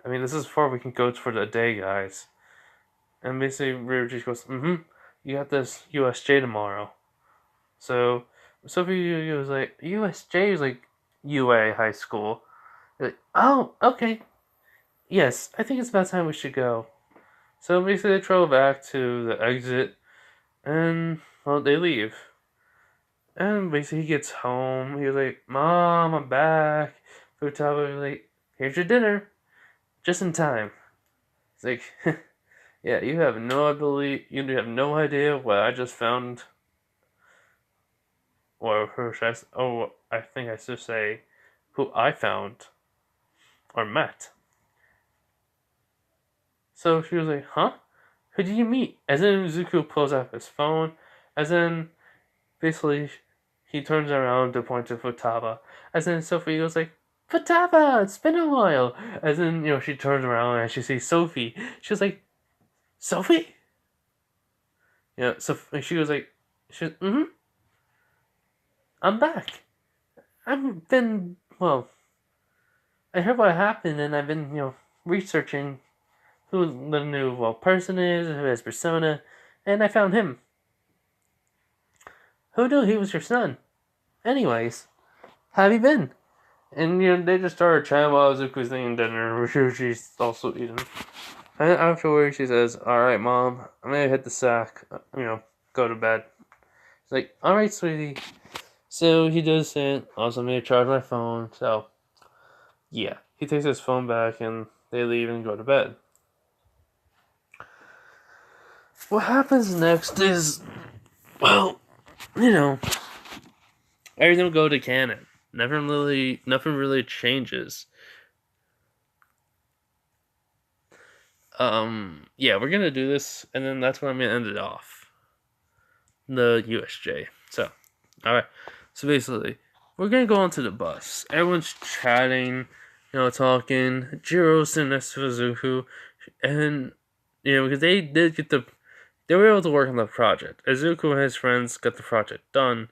mean, this is far we can go for the day, guys. And basically, Ryuji goes, you got this USJ tomorrow. So, Sophie was like, USJ is like UA high school. Like, oh, okay. Yes, I think it's about time we should go. So basically, they travel back to the exit, and, well, they leave. And basically, he gets home. He was like, Mom, I'm back. Futaba was like, here's your dinner. Just in time. It's like, yeah, you have no idea what I just found. Or I think I should say, who I found or met. So she was like, huh? Who did you meet? As in, Zuko pulls out his phone. As in, basically, he turns around to point to Futaba. As in, Sophie goes like, Futaba, it's been a while. As in, she turns around and she sees Sophie. She was like, Sophie? Yeah, so she was like, I'm back. I've been, well, I heard what happened and I've been, researching who the new, person is, who his persona, and I found him. Who knew he was your son? Anyways, how have you been? And, they just started chatting while Zuko's eating dinner, she's also eating. And afterwards, she says, alright, Mom, I'm gonna hit the sack, go to bed. She's like, alright, sweetie. So he does it. Also, I'm gonna charge my phone. So, yeah. He takes his phone back and they leave and go to bed. What happens next is, well, everything will go to canon. Nothing really changes. Yeah, we're gonna do this, and then that's where I'm gonna end it off. The USJ. So, alright. So basically, we're gonna go onto the bus. Everyone's chatting, talking. Jiro's sitting next to Zuko, and because they were able to work on the project. Izuku and his friends got the project done,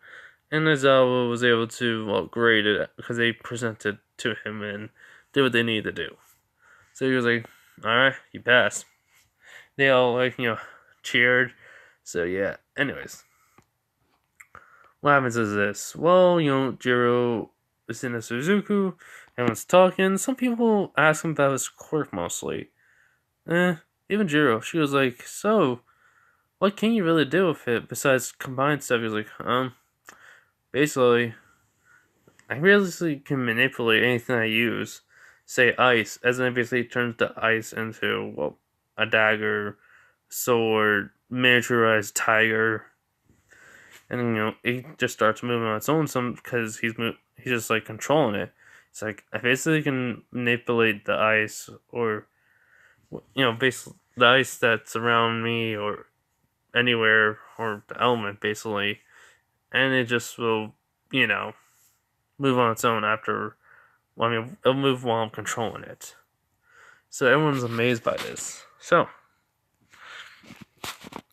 and Aizawa was able to grade it because they presented to him and did what they needed to do. So he was like, "Alright, you passed." They all cheered. So yeah. Anyways, what happens is this. Well, Jiro is in a Suzuku, everyone's talking. Some people ask him about his quirk mostly. Even Jiro, she was like, so, what can you really do with it besides combine stuff? He was like, basically, I really can manipulate anything I use. Say ice, as in it basically turns the ice into, a dagger, sword, miniaturized tiger. And it just starts moving on its own. Because he's just like controlling it. It's like I basically can manipulate the ice, or basically the ice that's around me or anywhere, or the element basically, and it just will move on its own after. It'll move while I'm controlling it. So everyone's amazed by this. So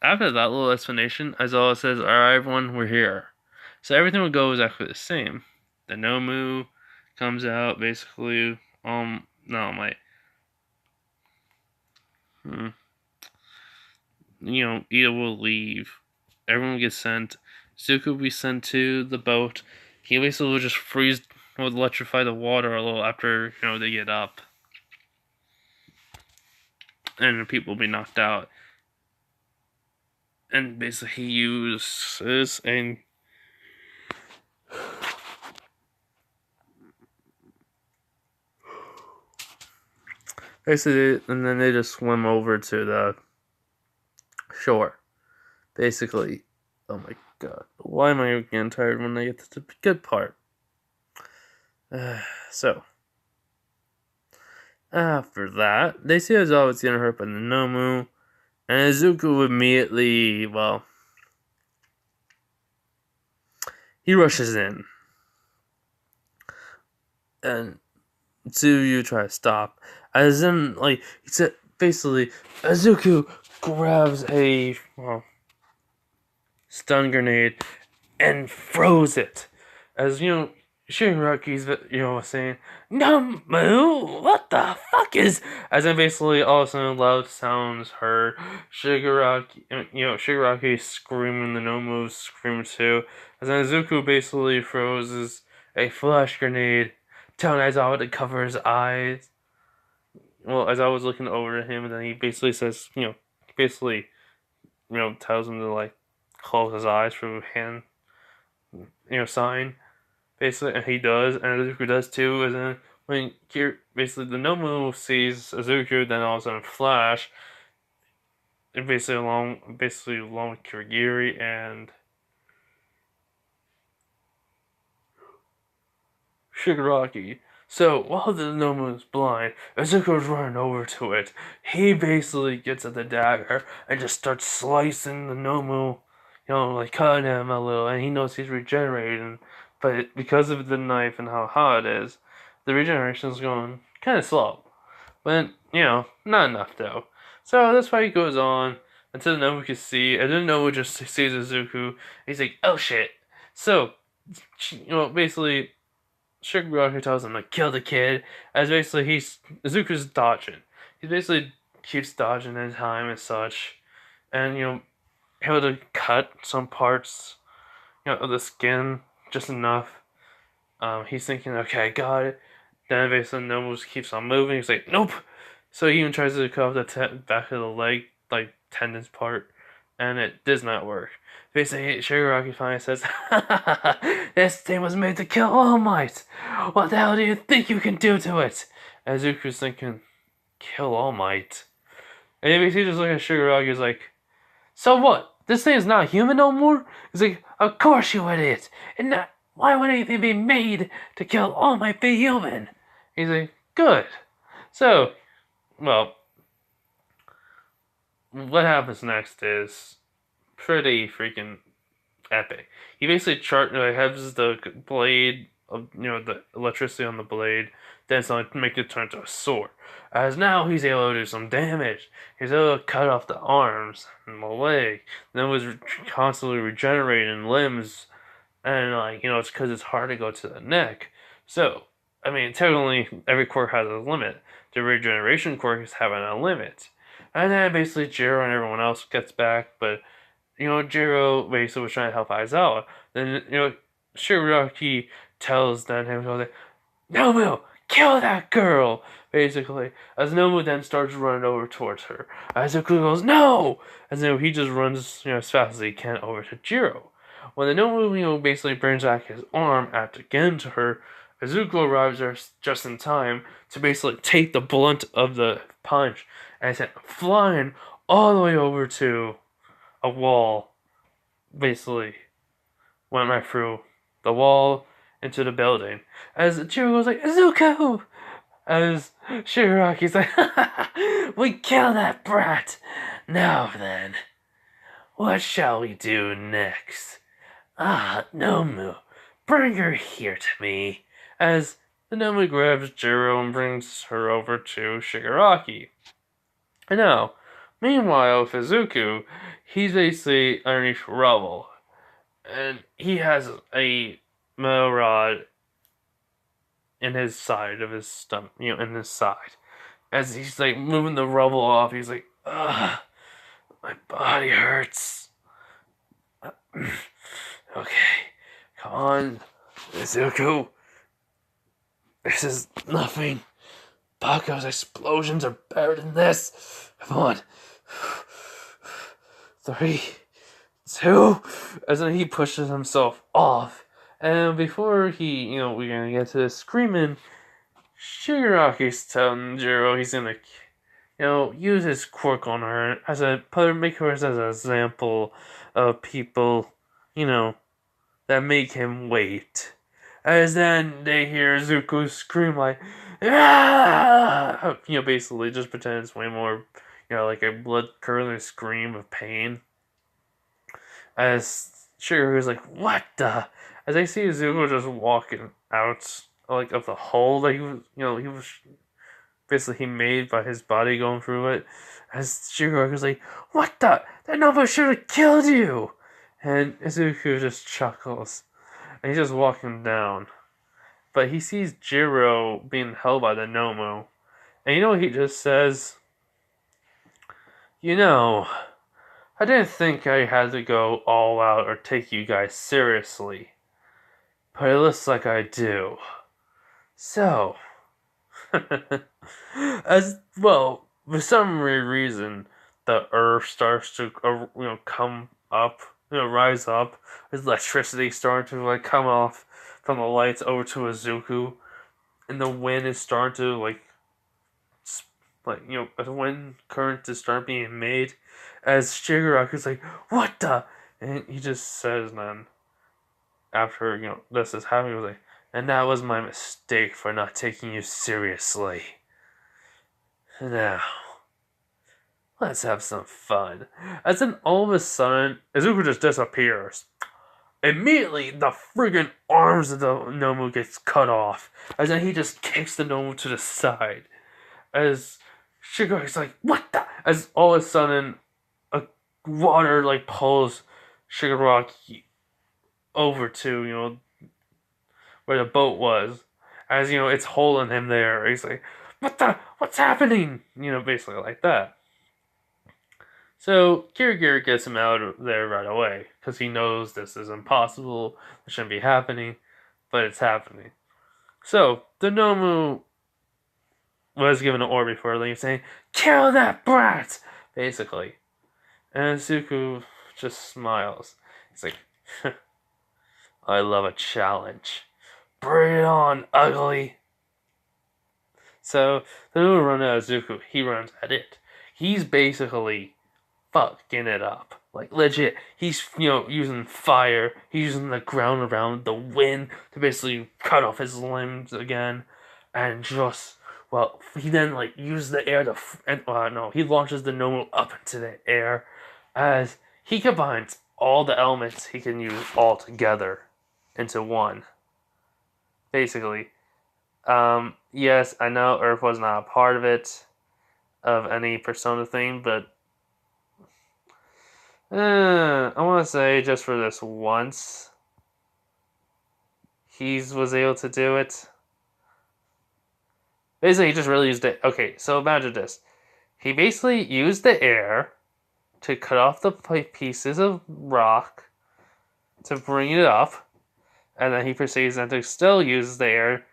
after that little explanation, Aizawa says, alright everyone, we're here. So everything will go exactly the same. The Nomu comes out, basically, no, my, Ida will leave. Everyone gets sent. Zuko will be sent to the boat. He basically will just will electrify the water a little after, they get up. And people will be knocked out. And basically he uses and then they just swim over to the shore. Basically, oh my god, why am I getting tired when I get to the good part? So, after that, they see Aizawa's getting hurt by the Nomu, and Izuku immediately, he rushes in, and Tsuyu try to stop. As in, like, he said, basically, Izuku grabs a stun grenade and froze it. As Shigaraki's saying, "No, Moo, what the fuck is?" As then basically all of a sudden loud sounds heard. Shigaraki screaming, the Nomu screaming too. As then Izuku basically throws a flash grenade, telling Aizawa to cover his eyes. Well, Aizawa was looking over at him, and then he basically says, tells him to like close his eyes through hand, sign. Basically, and he does, and Izuku does too. And then when basically the Nomu sees Izuku, then all of a sudden Flash, and basically along with Kirigiri and Shigaraki. So while the Nomu is blind, Izuku's running over to it. He basically gets at the dagger and just starts slicing the Nomu, like cutting him a little, and he knows he's regenerating. But because of the knife and how hot it is, the regeneration is going kind of slow. But, not enough though. So this fight goes on until the Nomu can see, and then Nomu just sees Izuku. He's like, oh shit. So, basically, Shigaraki tells him to kill the kid, as basically Izuku's dodging. He basically keeps dodging in time and such, and, able to cut some parts, of the skin just enough. He's thinking, okay, I got it. Then basically Nobu keeps on moving. He's like, nope. So he even tries to cut off the back of the leg, like tendons part, and it does not work. Basically, Shigaraki finally says, this thing was made to kill All Might. What the hell do you think you can do to it? And Zuku's thinking, kill All Might. And he basically just looks at Shigaraki, he's like, so what? This thing is not human no more? He's like, of course you idiot. And not, why would anything be made to kill All Might be human? He's like, good. So, well, what happens next is pretty freaking epic. He basically has the blade of the electricity on the blade, then to make it turn to a sword. As now he's able to do some damage. He's able to cut off the arms and the leg. Then was constantly regenerating limbs, and it's because it's hard to go to the neck. So I mean, technically every quirk has a limit. The regeneration quirk is having a limit. And then basically Jiro and everyone else gets back, but Jiro basically was trying to help Aizawa. Then, Shigaraki tells him, Nomu, kill that girl! Basically. As Nomu then starts running over towards her. Izuku goes, no! And then he just runs, as fast as he can over to Jiro. When the Nomu, basically brings back his arm after getting to her, Izuku arrives there just in time to basically take the blunt of the punch and sent flying all the way over to a wall. Basically, went right through the wall into the building. As Jiro goes like, Izuku! As Shigaraki's like, we killed that brat! Now then, what shall we do next? Ah, Nomu, bring her here to me. As the Nomu grabs Jiro and brings her over to Shigaraki. And now, meanwhile, with Izuku, he's basically underneath rubble. And he has a metal rod in his side of his stomach, in his side. As he's like moving the rubble off, he's like, ugh, my body hurts. Okay, come on, Izuku. This is nothing. Baku's explosions are better than this. Come on. 3, 2. As then he pushes himself off. And before we're gonna get to the screaming, Shigaraki's telling Jiro he's gonna, use his quirk on her as make her as an example of people, that make him wait. As then they hear Zuko scream like, ah! Basically just pretend it's way more, like a blood-curdling scream of pain. As Shigaraki's like, what the? as I see Zuko just walking out like of the hole that he was basically he made by his body going through it. As Shigaraku's like, "What the? That Nobu should have killed you!" And Izuku just chuckles. And he's just walking down. But he sees Jiro being held by the Nomu. And you know what he just says? You know, I didn't think I had to go all out or take you guys seriously. But it looks like I do. So, as well, for some reason, the earth starts to, come up, rise up. There's electricity starting to come off from the lights over to Izuku, and the wind is starting to a wind current to start being made. As Shigaraku's like, "What the?" And he just says, then after this is happening, he was like, "And that was my mistake for not taking you seriously. Now, let's have some fun." As then all of a sudden, Izuku just disappears. Immediately, the friggin' arms of the Nomu gets cut off. As then he just kicks the Nomu to the side. As Shigaraku's like, "What the?" As all of a sudden, a water pulls Shigaraki over to where the boat was, as it's holding him there. He's like, what's happening? Basically like that. So Kirigiri gets him out of there right away because he knows this is impossible. It shouldn't be happening, but it's happening. So the Nomu was given an order before leaving, saying, "Kill that brat!" Basically, and Zuko just smiles. He's like, "I love a challenge. Bring it on, ugly." So, the Nomu run at Zuko. He runs at it. He's basically fucking it up. Like, legit. He's, using fire. He's using the ground around the wind to basically cut off his limbs again. And just, he then, uses the air to, he launches the Nomu up into the air as he combines all the elements he can use all together into one. Basically. Yes, I know Earth was not a part of it, of any Persona thing, but I want to say just for this once, he was able to do it. Basically, he just really used it. Okay, so imagine this. He basically used the air to cut off the pieces of rock to bring it up, and then he proceeds then to still use the air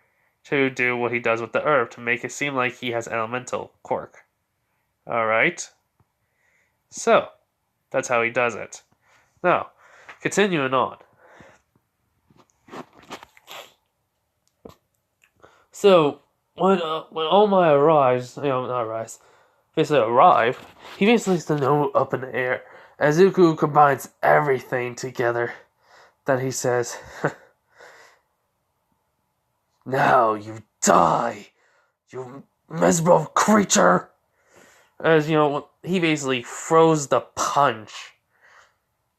to do what he does with the earth to make it seem like he has elemental quirk. Alright? So, that's how he does it. Now, continuing on. So, when All Might arrives, basically arrive, he basically is the Nomu up in the air. As Zuko combines everything together, then he says, "Now you die, you miserable creature!" As he basically froze the punch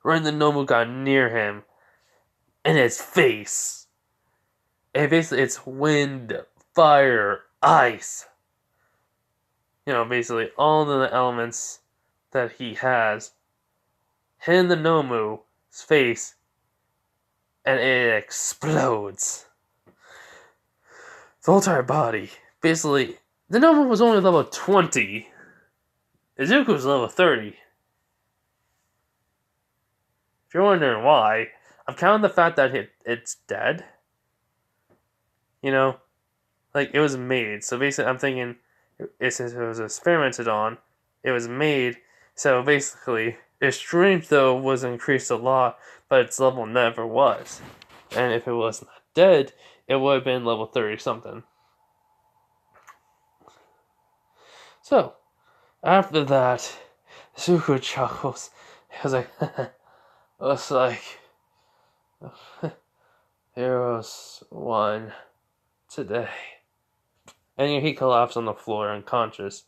when the Nomu got near him in his face. And basically it's wind, fire, ice. Basically all the elements that he has hit the Nomu's face, and it explodes. The whole entire body. Basically, the Nomu was only level 20. Izuku was level 30. If you're wondering why, I'm counting the fact that it's dead. It was made. So basically, I'm thinking it was experimented on. It was made. So basically, its strength though was increased a lot, but its level never was. And if it was not dead, it would have been level 30 something. So, after that, Zuko chuckles. He was like, looks like Heroes won today. And he collapsed on the floor unconscious.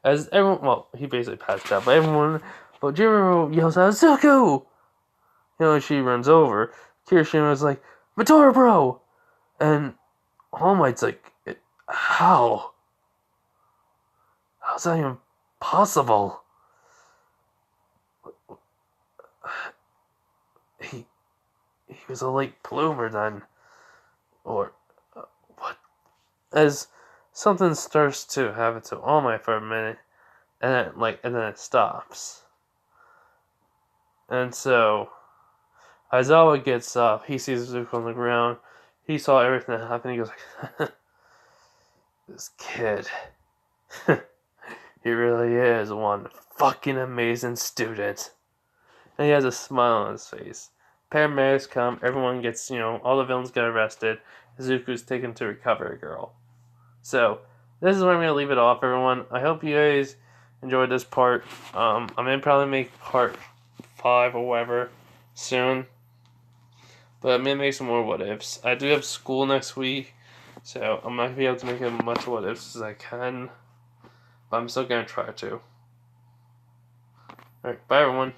As everyone, he basically passed out, but Jiro yells out, "Zuko!" She runs over. Kirishima was like, Matora, bro! And All Might's like, how? How's that even possible? He he was a late bloomer then, or what? As something starts to happen to All Might for a minute, and then it stops. And so Aizawa gets up. He sees Zuko on the ground. He saw everything that happened. He goes like, "This kid, he really is one fucking amazing student." And he has a smile on his face. Paramedics come. Everyone gets, all the villains get arrested. Zuko's taken to recover a girl. So this is where I'm gonna leave it off, everyone. I hope you guys enjoyed this part. I'm gonna probably make part 5 or whatever soon. But I'm gonna make some more what ifs. I do have school next week, so I'm not gonna be able to make as much what ifs as I can. But I'm still gonna try to. Alright, bye everyone.